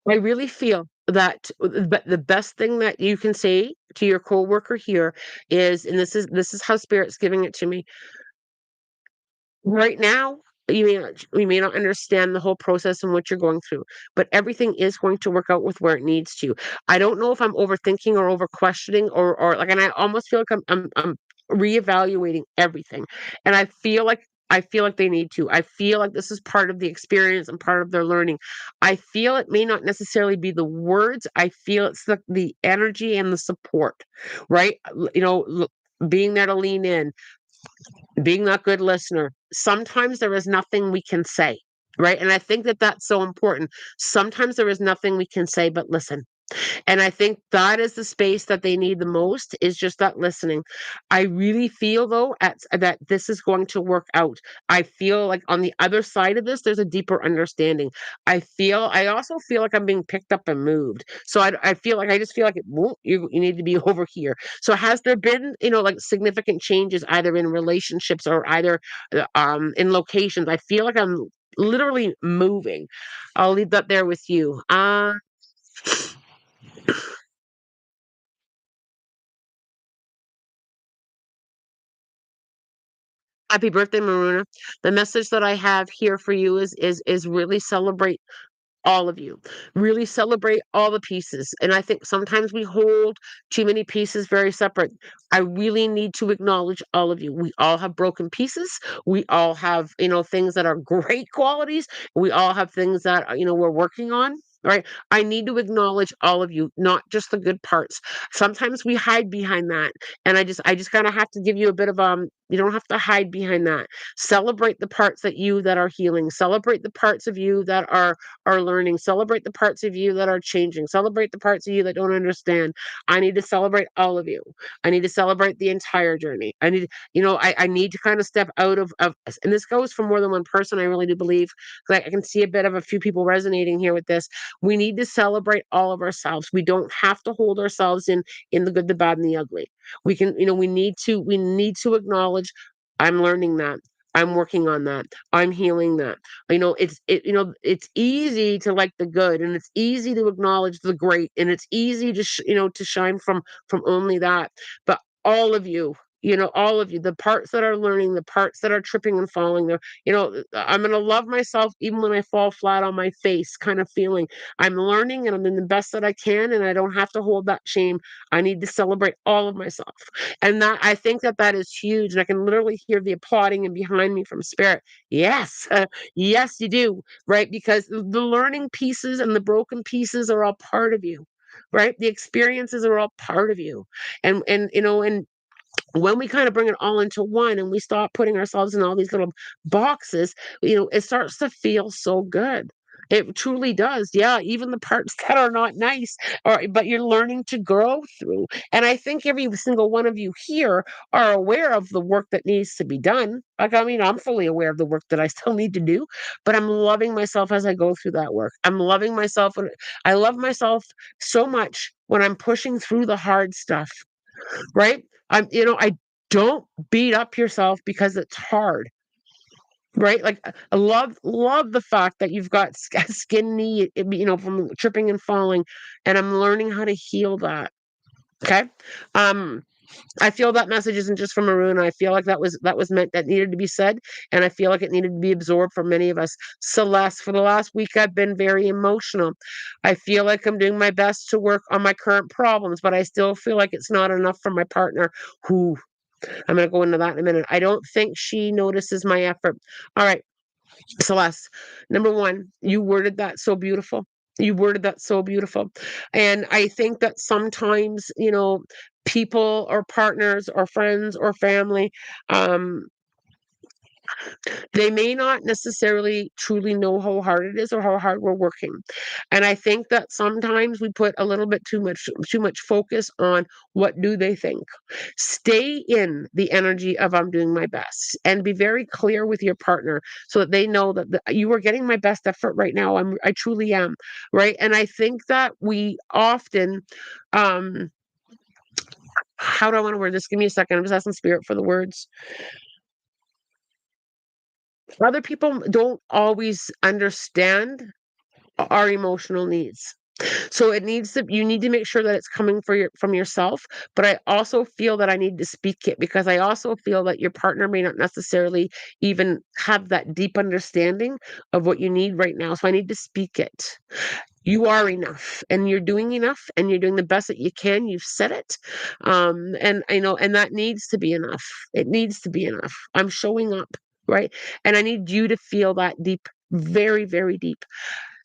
Speaker 1: I really feel that but the best thing that you can say to your coworker here is, and this is how spirit's giving it to me. Right now, you may not understand the whole process and what you're going through, but everything is going to work out with where it needs to. I don't know if I'm overthinking or over questioning or like, and I almost feel like I'm reevaluating everything, and I feel like they need to. I feel like this is part of the experience and part of their learning. I feel it may not necessarily be the words. I feel it's the energy and the support, right? Being there to lean in, being that good listener. Sometimes there is nothing we can say, right? And I think that that's so important. Sometimes there is nothing we can say but listen. And I think that is the space that they need the most, is just that listening. I really feel though that this is going to work out. I feel like on the other side of this, there's a deeper understanding. I also feel like I'm being picked up and moved. So I feel like, I just feel like you need to be over here. So has there been, like significant changes either in relationships or either in locations? I feel like I'm literally moving. I'll leave that there with you. Happy birthday, Maruna. The message that I have here for you is really celebrate all of you. Really celebrate all the pieces. And I think sometimes we hold too many pieces very separate. I really need to acknowledge all of you. We all have broken pieces. We all have, things that are great qualities. We all have things that, we're working on. Right. I need to acknowledge all of you, not just the good parts. Sometimes we hide behind that. And I just kind of have to give you a bit of you don't have to hide behind that. Celebrate the parts that you that are healing. Celebrate the parts of you that are learning. Celebrate the parts of you that are changing. Celebrate the parts of you that don't understand. I need to celebrate all of you. I need to celebrate the entire journey. I need to kind of step out of, and this goes for more than one person. I really do believe, because I can see a bit of a few people resonating here with this. We need to celebrate all of ourselves. We don't have to hold ourselves in the good, the bad, and the ugly. We can, we need to acknowledge, I'm learning that. I'm working on that. I'm healing that. It's easy to like the good, and it's easy to acknowledge the great, and it's easy to to shine from only that. But all of you, the parts that are learning, the parts that are tripping and falling, I'm going to love myself even when I fall flat on my face, kind of feeling. I'm learning and I'm in the best that I can, and I don't have to hold that shame. I need to celebrate all of myself. And that, I think that is huge. And I can literally hear the applauding and behind me from spirit. Yes, yes, you do. Right. Because the learning pieces and the broken pieces are all part of you. Right. The experiences are all part of you. And when we kind of bring it all into one and we stop putting ourselves in all these little boxes, it starts to feel so good. It truly does. Yeah, even the parts that are not nice, but you're learning to grow through. And I think every single one of you here are aware of the work that needs to be done. Like, I mean, I'm fully aware of the work that I still need to do, but I'm loving myself as I go through that work. I'm loving myself. I love myself so much when I'm pushing through the hard stuff, right? I don't beat up yourself because it's hard, right? Like, I love the fact that you've got a skin knee, from tripping and falling, and I'm learning how to heal that. Okay. Um, I feel that message isn't just from Arun. I feel like that was meant, that needed to be said, and I feel like it needed to be absorbed for many of us. Celeste, for the last week, I've been very emotional. I feel like I'm doing my best to work on my current problems, but I still feel like it's not enough for my partner, who I'm going to go into that in a minute. I don't think she notices my effort. All right, Celeste, number one, you worded that so beautiful. You worded that so beautiful. And I think that sometimes, people or partners or friends or family, um, they may not necessarily truly know how hard it is or how hard we're working. And I think that sometimes we put a little bit too much focus on what do they think. Stay in the energy of I'm doing my best, and be very clear with your partner so that they know that you are getting my best effort right now. I truly am, right? And I think that we often, um how do I want to word this? Give me a second. I'm just asking spirit for the words. Other people don't always understand our emotional needs. So you need to make sure that it's coming from yourself, but I also feel that I need to speak it, because I also feel that your partner may not necessarily even have that deep understanding of what you need right now. So I need to speak it. You are enough, and you're doing enough, and you're doing the best that you can. You've said it. And I know, and that needs to be enough. It needs to be enough. I'm showing up, right? And I need you to feel that deep, very, very deep.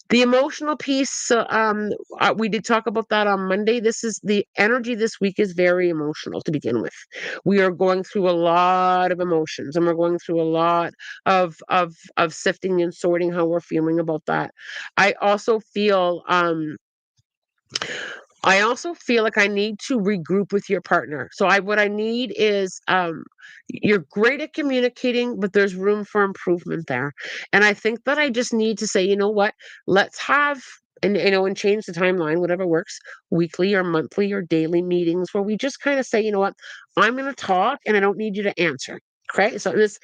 Speaker 1: The emotional piece, we did talk about that on Monday. This is the energy this week is very emotional to begin with. We are going through a lot of emotions, and we're going through a lot of sifting and sorting how we're feeling about that. I also feel, I also feel like I need to regroup with your partner. So what I need is you're great at communicating, but there's room for improvement there. And I think that I just need to say, you know what, let's have and change the timeline, whatever works, weekly or monthly or daily meetings where we just kind of say, you know what, I'm gonna talk and I don't need you to answer. Okay. So this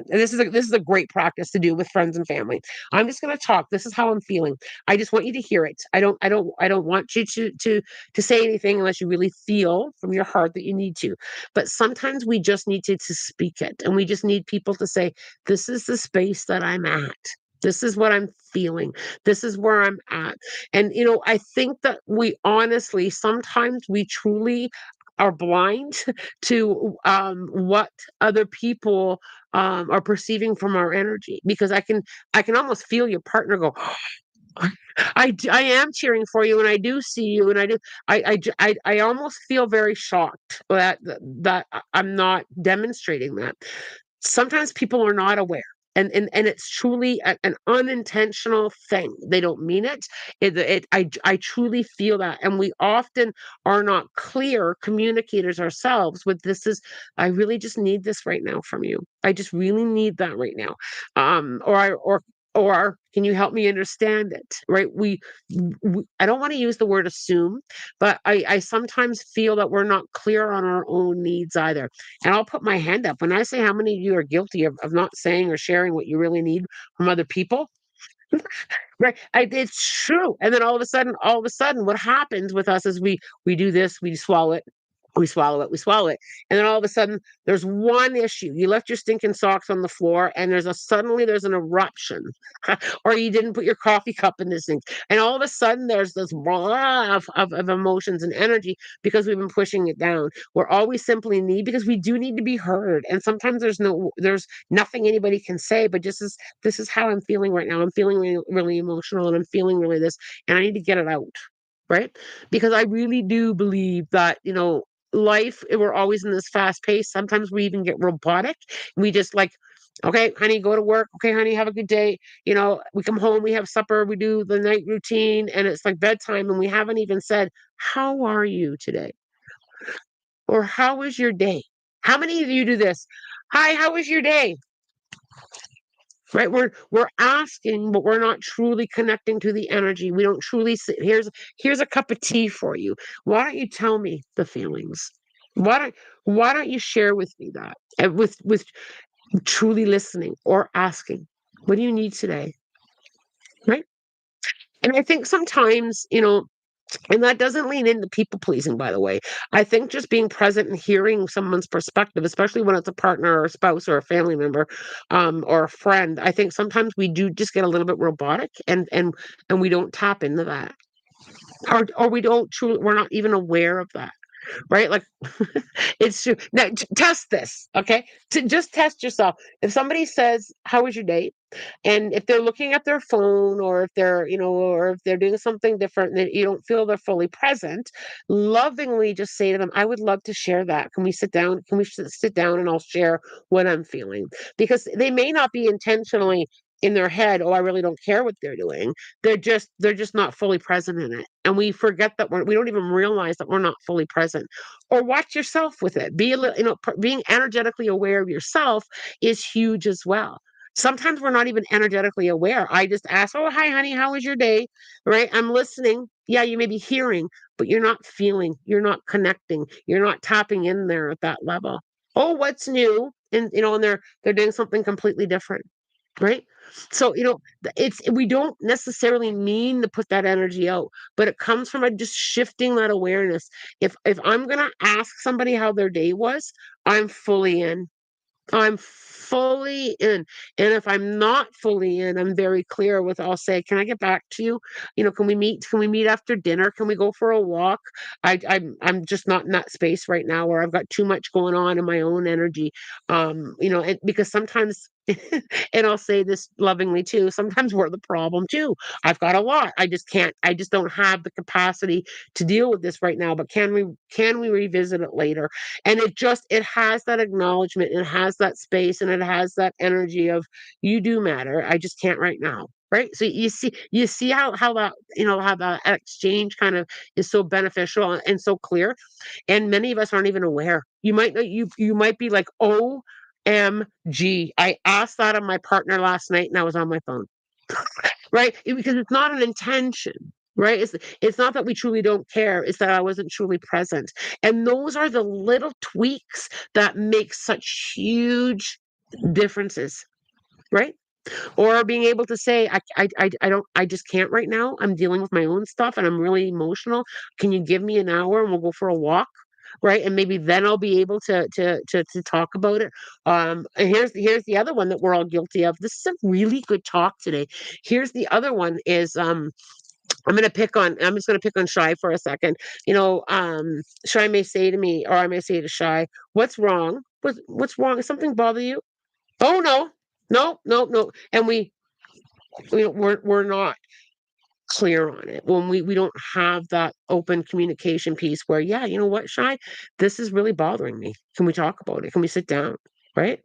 Speaker 1: is a great practice to do with friends and family. I'm just gonna talk. This is how I'm feeling. I just want you to hear it. I don't want you to say anything unless you really feel from your heart that you need to. But sometimes we just need to speak it, and we just need people to say, "This is the space that I'm at. This is what I'm feeling. This is where I'm at." And I think that we honestly sometimes we truly are blind to what other people are perceiving from our energy because I can almost feel your partner go I am cheering for you, and I do see you, and I almost feel very shocked that I'm not demonstrating that. Sometimes people are not aware, and it's truly an unintentional thing. They don't mean it. I truly feel that, and we often are not clear communicators ourselves with this is I really just need this right now from you. I just really need that right now. Or can you help me understand it? Right? I don't want to use the word assume, but I sometimes feel that we're not clear on our own needs either. And I'll put my hand up when I say how many of you are guilty of not saying or sharing what you really need from other people. Right. It's true. And then all of a sudden, what happens with us is we do this, we swallow it, we swallow it, we swallow it. And then all of a sudden there's one issue. You left your stinking socks on the floor and there's an eruption. Or you didn't put your coffee cup in the sink. And all of a sudden there's this blah of emotions and energy because we've been pushing it down. We're always simply need because we do need to be heard. And sometimes there's nothing anybody can say, but just as this is how I'm feeling right now. I'm feeling really, really emotional and I'm feeling really this, and I need to get it out. Right. Because I really do believe that, life, we're always in this fast pace. Sometimes we even get robotic. We just like, okay, honey, go to work. Okay, honey, have a good day. We come home, we have supper, we do the night routine, and it's like bedtime, and we haven't even said, how are you today? Or how was your day? How many of you do this? Hi, how was your day? Right? We're asking, but we're not truly connecting to the energy. We don't truly see, here's a cup of tea for you. Why don't you tell me the feelings? Why don't why don't you share with me that? And with truly listening or asking, what do you need today? Right? And I think sometimes, and that doesn't lean into people pleasing, by the way. I think just being present and hearing someone's perspective, especially when it's a partner or a spouse or a family member, or a friend, I think sometimes we do just get a little bit robotic and we don't tap into that. Or we don't truly we're not even aware of that. Right? Like it's true. Now test this, okay? To just test yourself. If somebody says, "How was your day?" And if they're looking at their phone or if they're doing something different that you don't feel they're fully present, lovingly just say to them, I would love to share that. Can we sit down? Can we sit down and I'll share what I'm feeling? Because they may not be intentionally in their head, oh, I really don't care what they're doing. They're just not fully present in it. And we forget that we don't even realize that we're not fully present. Or watch yourself with it. Be a little, being energetically aware of yourself is huge as well. Sometimes we're not even energetically aware. I just ask, "Oh, hi, honey. How was your day?" Right? I'm listening. Yeah, you may be hearing, but you're not feeling. You're not connecting. You're not tapping in there at that level. Oh, what's new? And they're doing something completely different. Right? So, it's we don't necessarily mean to put that energy out, but it comes from a just shifting that awareness. If I'm gonna ask somebody how their day was, I'm fully in. I'm fully in. And if I'm not fully in, I'm very clear with I'll say, "Can I get back to you? Can we meet? Can we meet after dinner? Can we go for a walk? I'm just not in that space right now, or I've got too much going on in my own energy." Because sometimes, and I'll say this lovingly too, sometimes we're the problem too. I've got a lot. I just can't. I just don't have the capacity to deal with this right now. But can we revisit it later? And it has that acknowledgement, it has that space, and it has that energy of you do matter. I just can't right now. right? So you see how that how that exchange kind of is so beneficial and so clear, and many of us aren't even aware. You might be like, OMG, I asked that of my partner last night and I was on my phone. Right? Because it's not an intention, right? It's not that we truly don't care, it's that I wasn't truly present. And those are the little tweaks that make such huge differences, right? Or being able to say, I don't, I just can't right now. I'm dealing with my own stuff and I'm really emotional. Can you give me an hour and we'll go for a walk? Right. And maybe then I'll be able to talk about it. And here's the other one that we're all guilty of. This is a really good talk today. Here's the other one is I'm just gonna pick on Shy for a second. Shy may say to me, or I may say to Shy, what's wrong? What's wrong? Is something bother you? Oh no, no, no, no. And we're not clear on it when we don't have that open communication piece where, yeah, you know what, Shy, this is really bothering me. Can we talk about it? Can we sit down? Right?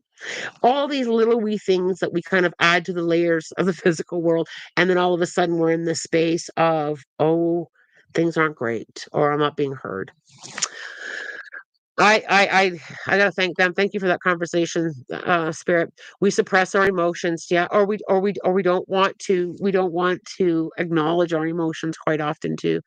Speaker 1: All these little wee things that we kind of add to the layers of the physical world, and then all of a sudden we're in this space of, oh, things aren't great, or I'm not being heard. I gotta thank them. Thank you for that conversation, Spirit. We suppress our emotions, yeah, or we don't want to acknowledge our emotions quite often too.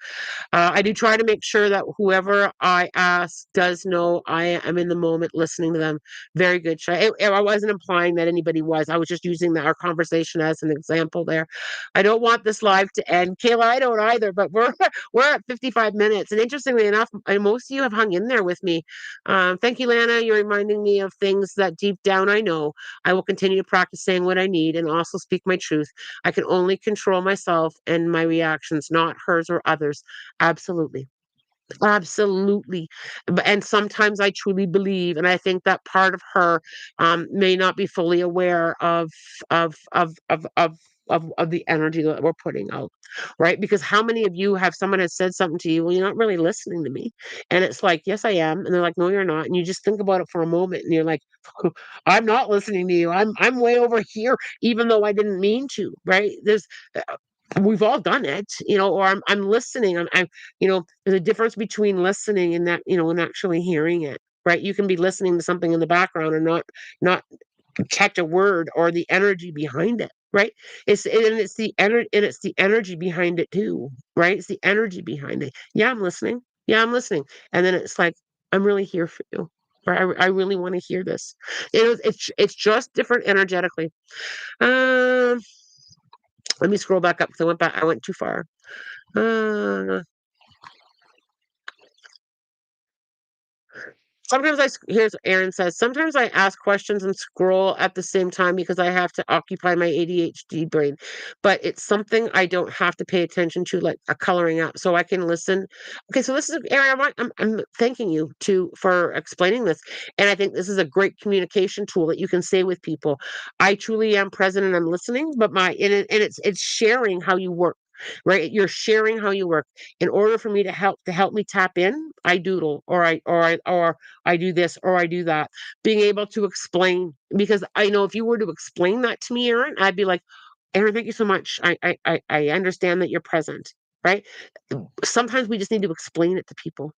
Speaker 1: I do try to make sure that whoever I ask does know I am in the moment listening to them. Very good. I wasn't implying that anybody was. I was just using our conversation as an example there. I don't want this live to end. Kayla, I don't either, but we're we're at 55 minutes. And interestingly enough, most of you have hung in there with me. Thank you, Lana. You're reminding me of things that deep down I know. I will continue to practice saying what I need and also speak my truth. I can only control myself and my reactions, not hers or others. Absolutely. Absolutely. And sometimes I truly believe, and I think that part of her may not be fully aware of of of of of the energy that we're putting out, right? Because how many of you have someone has said something to you, well, you're not really listening to me, and it's like, yes, I am, and they're like, no, you're not, and you just think about it for a moment, and you're like, I'm not listening to you. I'm way over here, even though I didn't mean to, right? We've all done it, or I'm listening. There's a difference between listening and and actually hearing it, right? You can be listening to something in the background and not catch a word or the energy behind it, right? It's the energy behind it too, right? It's the energy behind it. Yeah, I'm listening. Yeah, I'm listening. And then it's like, I'm really here for you. Right? I really want to hear this. It's just different energetically. Um, Let me scroll back up because I went too far. Uh, Here's Aaron says, sometimes I ask questions and scroll at the same time because I have to occupy my ADHD brain, but it's something I don't have to pay attention to, like a coloring app, so I can listen. Okay, so this is Aaron. I'm thanking you for explaining this, and I think this is a great communication tool that you can say with people. I truly am present and I'm listening, but it's sharing how you work. Right, you're sharing how you work. In order for me to help me tap in, I doodle, or I do this or I do that. Being able to explain, because I know if you were to explain that to me, Aaron, I'd be like, Aaron, thank you so much. I understand that you're present, right? Sometimes we just need to explain it to people.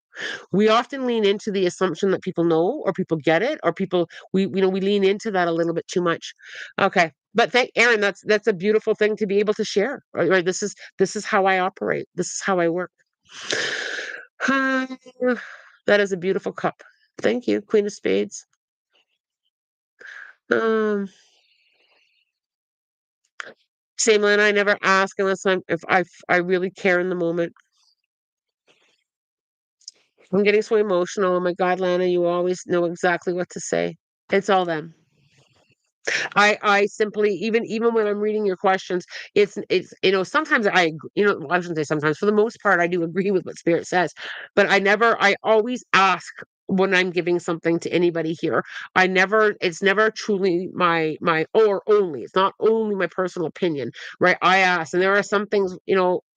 Speaker 1: We often lean into the assumption that people know or people get it or people we lean into that a little bit too much. Okay. But thank Aaron, that's a beautiful thing to be able to share. Right? This is how I operate. This is how I work. That is a beautiful cup. Thank you, Queen of Spades. Um, Same line. I never ask unless if I really care in the moment. I'm getting so emotional. Oh my God, Lana, you always know exactly what to say. It's all them. I simply, even when I'm reading your questions, it's sometimes I shouldn't say sometimes, for the most part I do agree with what Spirit says, but I always ask when I'm giving something to anybody here. It's never truly my or only, it's not only my personal opinion, right? I ask, and there are some things,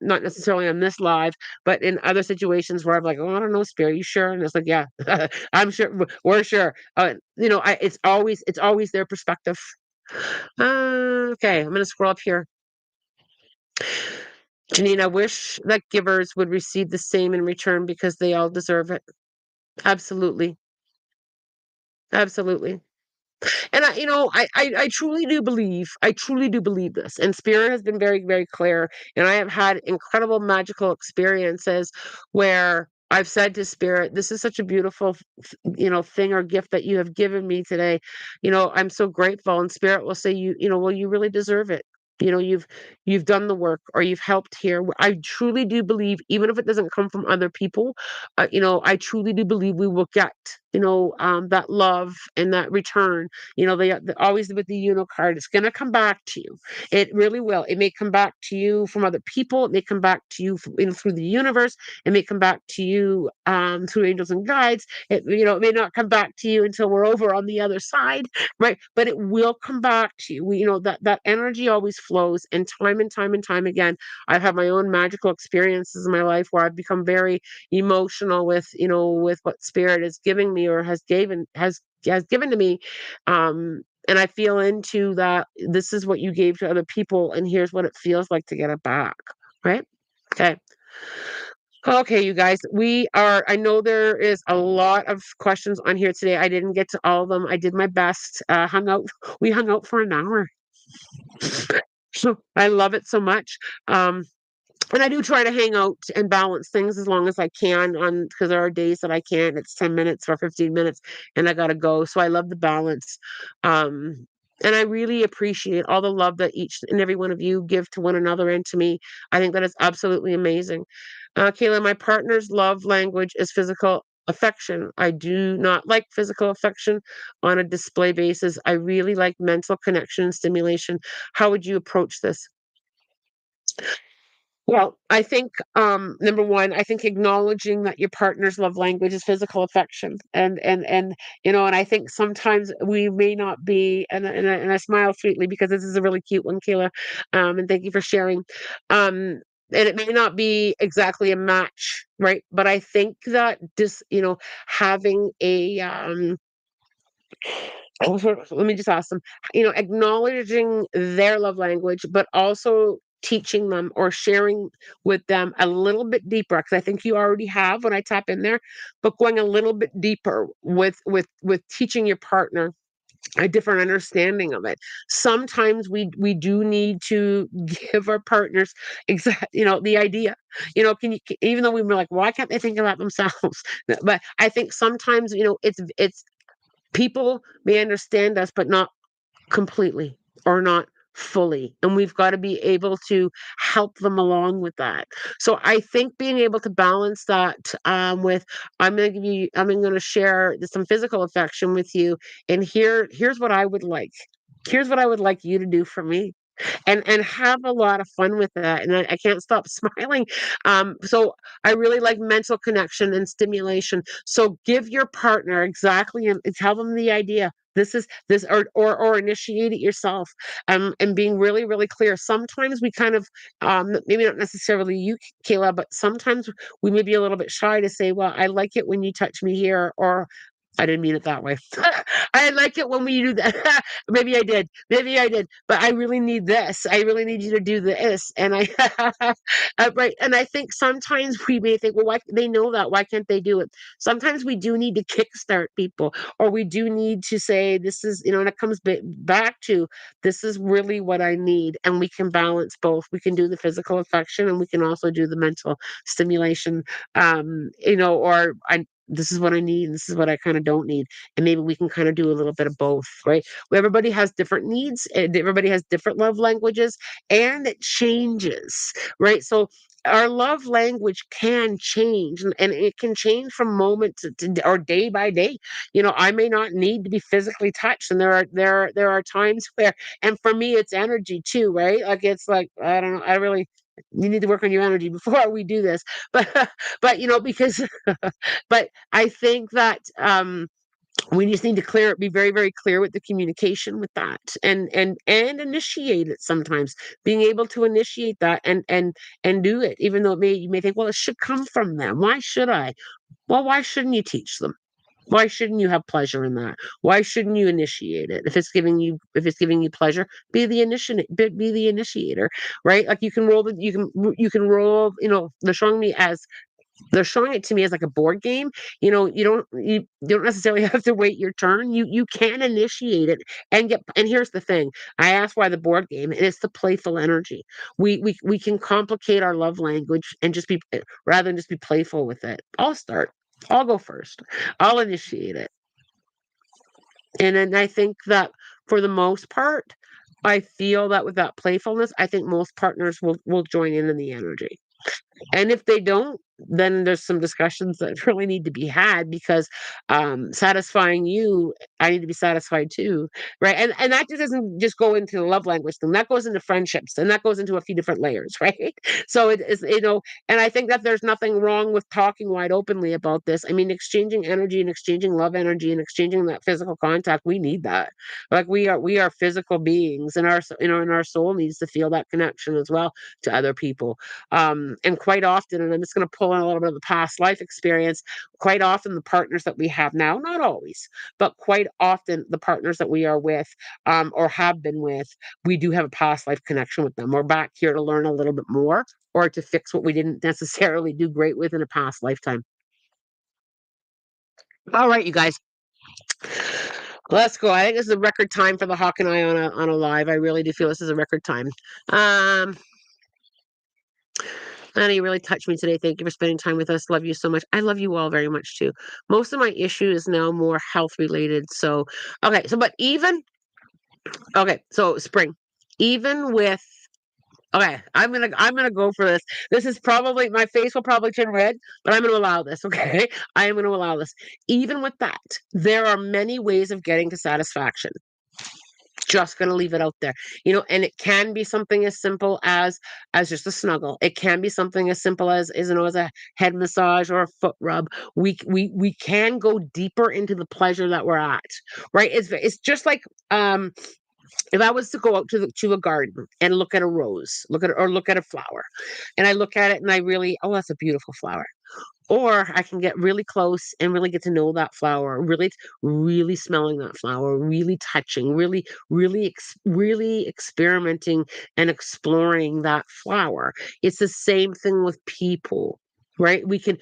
Speaker 1: not necessarily on this live, but in other situations where I'm like, oh, I don't know, Spirit, you sure? And it's like, yeah, I'm sure, we're sure. It's always their perspective. Okay, I'm gonna scroll up here. Janine, I wish that givers would receive the same in return because they all deserve it. Absolutely. Absolutely. And I I truly do believe this. And Spirit has been very, very clear. And I have had incredible magical experiences where I've said to Spirit, this is such a beautiful, thing or gift that you have given me today. I'm so grateful. And Spirit will say, well, you really deserve it. You've done the work or you've helped here. I truly do believe, even if it doesn't come from other people, I truly do believe we will get, that love and that return. They always with the card, it's going to come back to you. It really will. It may come back to you from other people. It may come back to you, through the universe. It may come back to you through angels and guides. It may not come back to you until we're over on the other side, right? But it will come back to you. That energy always flows, and time again, I've had my own magical experiences in my life where I've become very emotional with what spirit is giving me or has given to me, and I feel into that. This is what you gave to other people, and here's what it feels like to get it back, right? Okay. Okay, you guys, I know there is a lot of questions on here today. I didn't get to all of them. I did my best. We hung out for an hour. So I love it so much. Um, and I do try to hang out and balance things as long as I can on because there are days that I can't. It's 10 minutes or 15 minutes and I gotta go. So I love the balance. Um, and I really appreciate all the love that each and every one of you give to one another and to me. I think that is absolutely amazing. Kayla, my partner's love language is physical affection. I do not like physical affection on a display basis. I really like mental connection and stimulation. How would you approach this? Well, I think, number one, I think acknowledging that your partner's love language is physical affection, and I think sometimes we may not be, and I smile sweetly because this is a really cute one, Kayla, and thank you for sharing. Um, and it may not be exactly a match, right? But I think that having let me just ask them, acknowledging their love language, but also teaching them or sharing with them a little bit deeper, because I think you already have when I tap in there, but going a little bit deeper with teaching your partner a different understanding of it. Sometimes we do need to give our partners the idea. Can you, even though we were like, why can't they think about themselves? But I think sometimes, it's people may understand us, but not completely or not fully. And we've got to be able to help them along with that. So I think being able to balance that with I'm going to share some physical affection with you. And here's what I would like. Here's what I would like you to do for me and have a lot of fun with that. And I can't stop smiling. So I really like mental connection and stimulation. So give your partner exactly and tell them the idea. This is this or initiate it yourself. And being really, really clear. Sometimes we kind of maybe not necessarily you, Kayla, but sometimes we may be a little bit shy to say, well, I like it when you touch me here, or I didn't mean it that way. I like it when we do that. Maybe I did. Maybe I did. But I really need this. I really need you to do this. And right. And I think sometimes we may think, well, why they know that? Why can't they do it? Sometimes we do need to kickstart people, or we do need to say, this is, and it comes back to this is really what I need. And we can balance both. We can do the physical affection and we can also do the mental stimulation. Or this is what I need, and this is what I kind of don't need. And maybe we can kind of do a little bit of both, right? Everybody has different needs, and everybody has different love languages, and it changes, right? So our love language can change, and it can change from moment or day by day. I may not need to be physically touched, and there are times where, and for me, it's energy too, right? Like it's like I don't know, I really you need to work on your energy before we do this, but because but I think that we just need to be very, very clear with the communication with that, and initiate it. Sometimes being able to initiate that and do it, even though you may think, well, it should come from them. Why should I? Well, why shouldn't you teach them? Why shouldn't you have pleasure in that? Why shouldn't you initiate it? If it's giving you pleasure, be the initiator, right? Like you can roll, they're showing me as they're showing it to me as like a board game. You don't necessarily have to wait your turn. You can initiate it and here's the thing. I asked why the board game, and it's the playful energy. We can complicate our love language and just be rather than just be playful with it. I'll start. I'll go first. I'll initiate it. And then I think that for the most part, I feel that with that playfulness, I think most partners will join in the energy. And if they don't, then there's some discussions that really need to be had because satisfying you, I need to be satisfied too, right? And that just doesn't just go into the love language thing. That goes into friendships, and that goes into a few different layers, right? So it is, and I think that there's nothing wrong with talking wide openly about this. I mean, exchanging energy and exchanging love energy and exchanging that physical contact, we need that. Like we are physical beings, and and our soul needs to feel that connection as well to other people. And quite often, and I'm just going to pull in a little bit of the past life experience, quite often the partners that we have now, not always, but quite often the partners that we are with or have been with, we do have a past life connection with them. We're back here to learn a little bit more or to fix what we didn't necessarily do great with in a past lifetime. All right, you guys. Let's go. I think this is a record time for the Hawk and I on a live. I really do feel this is a record time. Um, Anna, you really touched me today. Thank you for spending time with us. Love you so much. I love you all very much too. Most of my issue is now more health related. So, okay. So, but even, okay. So, spring, even with, okay, I'm gonna go for this. This is probably, my face will probably turn red, but I'm gonna allow this. Okay. I am gonna allow this. Even with that, there are many ways of getting to satisfaction. Just going to leave it out there, and it can be something as simple as just a snuggle. It can be something as simple as a head massage or a foot rub. We can go deeper into the pleasure that we're at, right? It's just like if I was to go out to a garden and look at a rose, look at a flower, and I look at it and I really, oh, that's a beautiful flower. Or I can get really close and really get to know that flower, really smelling that flower, really touching, really experimenting and exploring that flower. It's the same thing with people, right? We can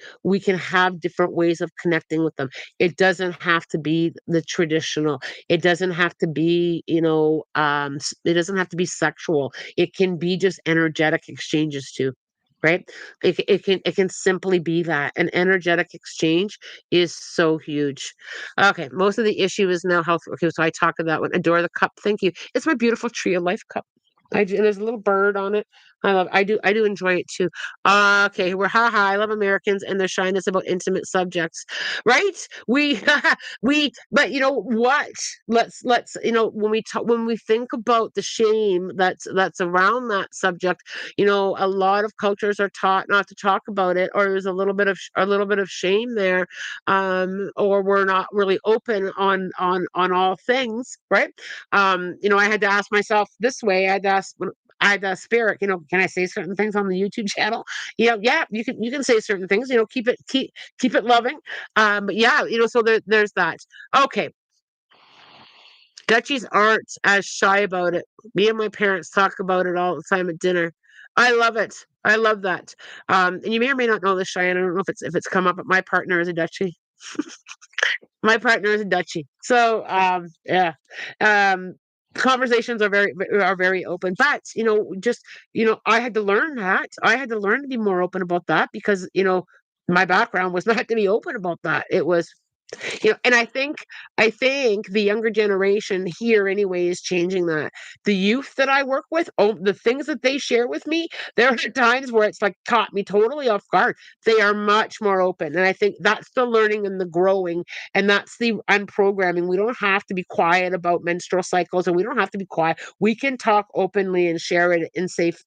Speaker 1: have different ways of connecting with them. It doesn't have to be the traditional. It doesn't have to be, it doesn't have to be sexual. It can be just energetic exchanges too, right? It can simply be that an energetic exchange is so huge. Okay, most of the issue is now health. Okay, so I talked to that one. Adore the cup. Thank you. It's my beautiful tree of life cup. And there's a little bird on it. I do enjoy it too. Okay, we're haha. I love Americans and their shyness about intimate subjects, right? But you know what? Let's when we think about the shame that's around that subject, a lot of cultures are taught not to talk about it, or there's a little bit of shame there, or we're not really open on all things, right? I had to ask myself this way. I had to ask Spirit, can I say certain things on the YouTube channel? Yeah, you can say certain things. Keep it loving. But yeah, so there's that. Okay, Dutchies aren't as shy about it. Me and my parents talk about it all the time at dinner. I love it. I love that. And you may or may not know this, Cheyenne. I don't know if it's come up, but my partner is a Dutchie. My partner is a Dutchie. So yeah. Um, conversations are very open. But just I had to learn that. I had to learn to be more open about that because my background was not to be open about that. It was and I think the younger generation here anyway is changing that. The youth that I work with, oh, the things that they share with me, there are times where it's like caught me totally off guard. They are much more open, and I think that's the learning and the growing, and that's the unprogramming. We don't have to be quiet about menstrual cycles, and we don't have to be quiet. We can talk openly and share it in safe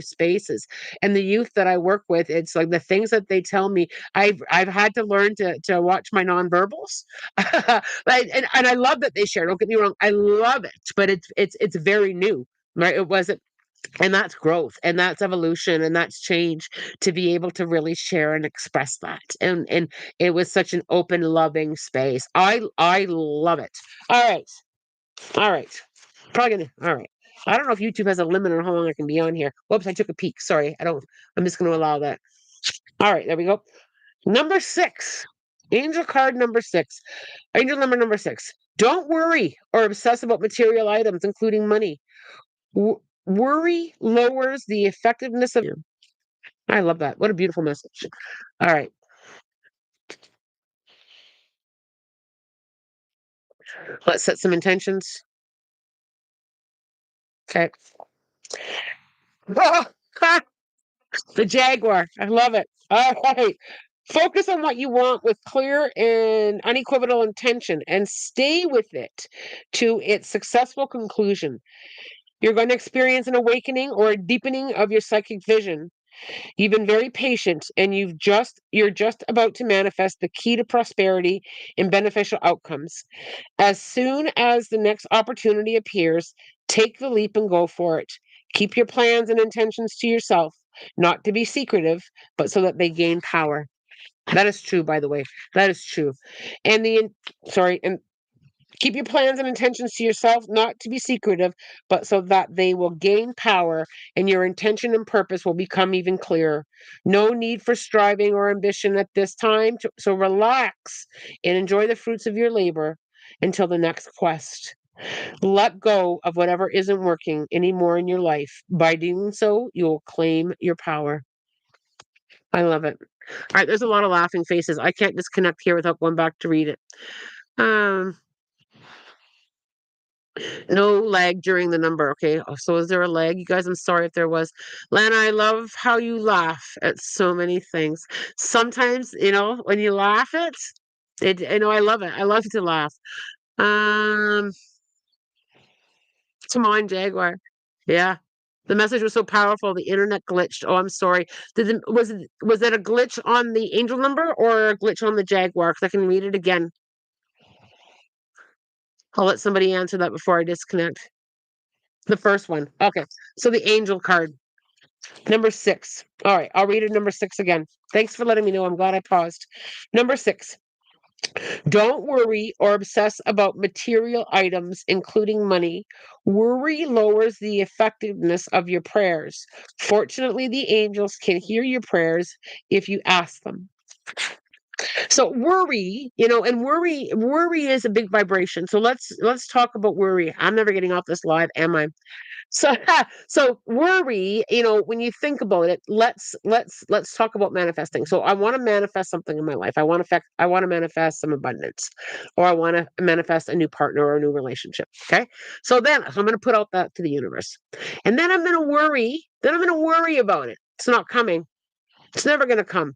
Speaker 1: spaces. And the youth that I work with, it's like the things that they tell me, I've had to learn to watch my nonverbals. And I love that they share. Don't get me wrong, I love it, but it's very new, right? It wasn't. And that's growth and that's evolution and that's change to be able to really share and express that. And it was such an open, loving space. I love it. All right. All right. Probably gonna all right. I don't know if YouTube has a limit on how long I can be on here. Whoops, I took a peek. Sorry. I'm just gonna allow that. All right, there we go. Number six. Angel card number six. Angel number six. Don't worry or obsess about material items, including money. Worry lowers the effectiveness of you. I love that. What a beautiful message. All right, let's set some intentions. Okay. The Jaguar. I love it. All right. Focus on what you want with clear and unequivocal intention and stay with it to its successful conclusion. You're going to experience an awakening or a deepening of your psychic vision. You've been very patient and you're just about to manifest the key to prosperity and beneficial outcomes. As soon as the next opportunity appears, take the leap and go for it. Keep your plans and intentions to yourself, not to be secretive, but so that they gain power. That is true, by the way. That is true. And and keep your plans and intentions to yourself, not to be secretive, but so that they will gain power and your intention and purpose will become even clearer. No need for striving or ambition at this time, so relax and enjoy the fruits of your labor until the next quest. Let go of whatever isn't working anymore in your life. By doing so, you'll claim your power. I love it. All right, there's a lot of laughing faces. I can't disconnect here without going back to read it. Um, No lag during the number. Okay. So is there a lag? You guys, I'm sorry if there was. Lana, I love how you laugh at so many things. Sometimes, when you laugh I love it. I love to laugh. Um, Come on, Jaguar. Yeah. The message was so powerful. The internet glitched. Oh, I'm sorry. Was it a glitch on the angel number or a glitch on the Jaguar? Because I can read it again. I'll let somebody answer that before I disconnect. The first one. Okay. So the angel card. Number six. All right, I'll read it number six again. Thanks for letting me know. I'm glad I paused. Number six. Don't worry or obsess about material items, including money. Worry lowers the effectiveness of your prayers. Fortunately, the angels can hear your prayers if you ask them. So worry, and worry is a big vibration. So let's talk about worry. I'm never getting off this live, am I? So so worry, when you think about it, let's talk about manifesting. So I want to manifest something in my life. I want to manifest some abundance, or I want to manifest a new partner or a new relationship. Okay. So I'm going to put out that to the universe. And then I'm going to worry. Then I'm going to worry about it. It's not coming. It's never going to come.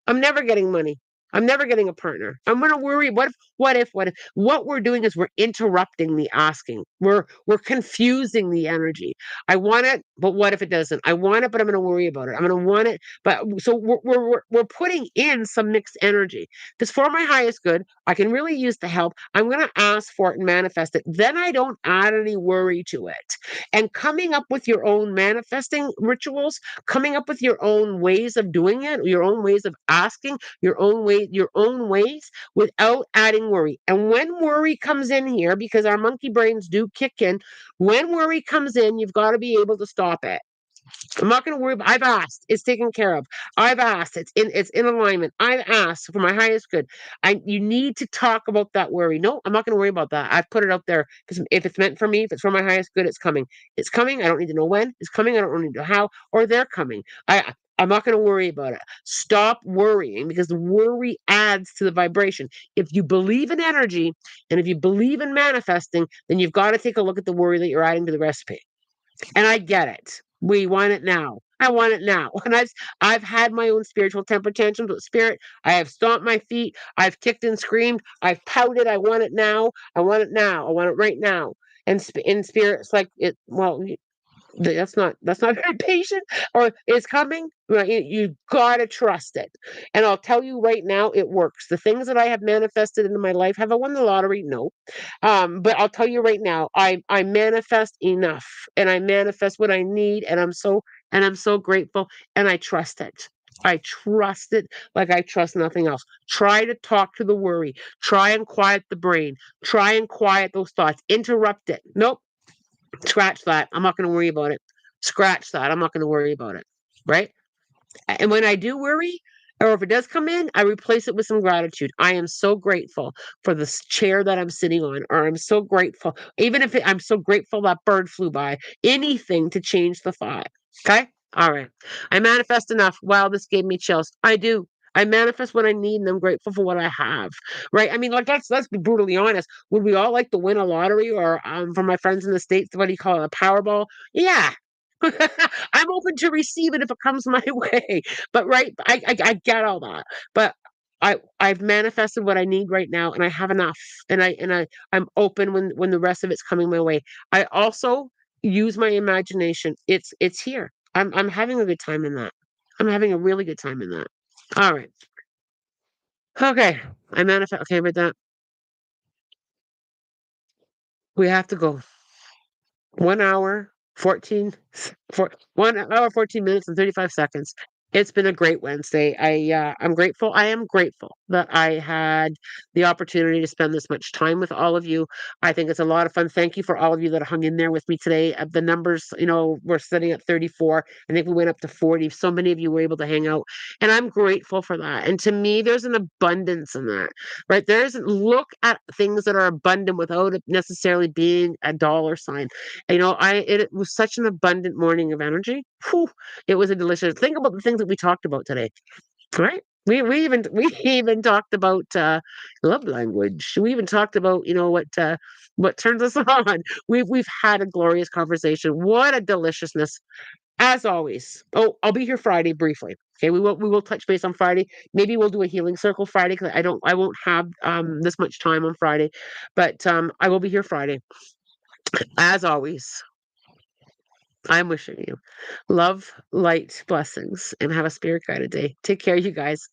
Speaker 1: I'm never getting money. I'm never getting a partner. I'm gonna worry. What if? What we're doing is we're interrupting the asking. We're confusing the energy. I want it, but what if it doesn't? I want it, but I'm gonna worry about it. I'm gonna want it, but so we're putting in some mixed energy. Because for my highest good, I can really use the help. I'm gonna ask for it and manifest it. Then I don't add any worry to it. And coming up with your own manifesting rituals, coming up with your own ways of doing it, your own ways of asking, your own ways without adding worry. And when worry comes in here, because our monkey brains do kick in, when worry comes in, you've got to be able to stop it. I'm not going to worry about. I've asked. It's taken care of. I've asked. It's in alignment. I've asked for my highest good. You need to talk about that worry. No, I'm not going to worry about that. I've put it out there because if it's meant for me, if it's for my highest good, it's coming. It's coming. I don't need to know when. It's coming. I don't need to know how, or they're coming. I'm not going to worry about it. Stop worrying because the worry adds to the vibration. If you believe in energy and if you believe in manifesting, then you've got to take a look at the worry that you're adding to the recipe. And I get it. We want it now. I want it now. And I've had my own spiritual temper tantrums with spirit. I have stomped my feet. I've kicked and screamed. I've pouted. I want it now. I want it now. I want it right now. And in spirit, it's like it. Well, That's not very patient, or it's coming. Right, you gotta trust it. And I'll tell you right now, it works. The things that I have manifested into my life, have I won the lottery? No. But I'll tell you right now, I manifest enough, and I manifest what I need, and I'm so grateful, and I trust it. I trust it like I trust nothing else. Try to talk to the worry. Try and quiet the brain. Try and quiet those thoughts. Interrupt it. Nope. Scratch that. I'm not going to worry about it. Scratch that. I'm not going to worry about it. Right? And when I do worry, or if it does come in, I replace it with some gratitude. I am so grateful for this chair that I'm sitting on, or I'm so grateful, even if I'm so grateful that bird flew by, anything to change the thought. Okay. All right. I manifest enough. Wow, this gave me chills. I do. I manifest what I need, and I'm grateful for what I have. Right? I mean, like let's be brutally honest. Would we all like to win a lottery, or for my friends in the states, what do you call it, a Powerball? Yeah, I'm open to receive it if it comes my way. But right, I get all that. But I've manifested what I need right now, and I have enough. I'm open when the rest of it's coming my way. I also use my imagination. It's here. I'm having a good time in that. I'm having a really good time in that. All right. Okay. I manifest. Okay, with that, we have to go. 1 hour, 14, for 1 hour, 14 minutes and 35 seconds. It's been a great Wednesday. I'm grateful. I am grateful that I had the opportunity to spend this much time with all of you. I think it's a lot of fun. Thank you for all of you that hung in there with me today. The numbers, we're sitting at 34. I think we went up to 40. So many of you were able to hang out, and I'm grateful for that. And to me, there's an abundance in that, right? Look at things that are abundant without it necessarily being a dollar sign. It was such an abundant morning of energy. Whew, it was a delicious. Think about the things that we talked about today, right? We even talked about love language. We even talked about what turns us on. We've had a glorious conversation. What a deliciousness, as always. Oh, I'll be here Friday briefly. Okay, we will touch base on Friday. Maybe we'll do a healing circle Friday, because I won't have this much time on Friday, but I will be here Friday. As always, I'm wishing you love, light, blessings, and have a spirit guided day. Take care, you guys.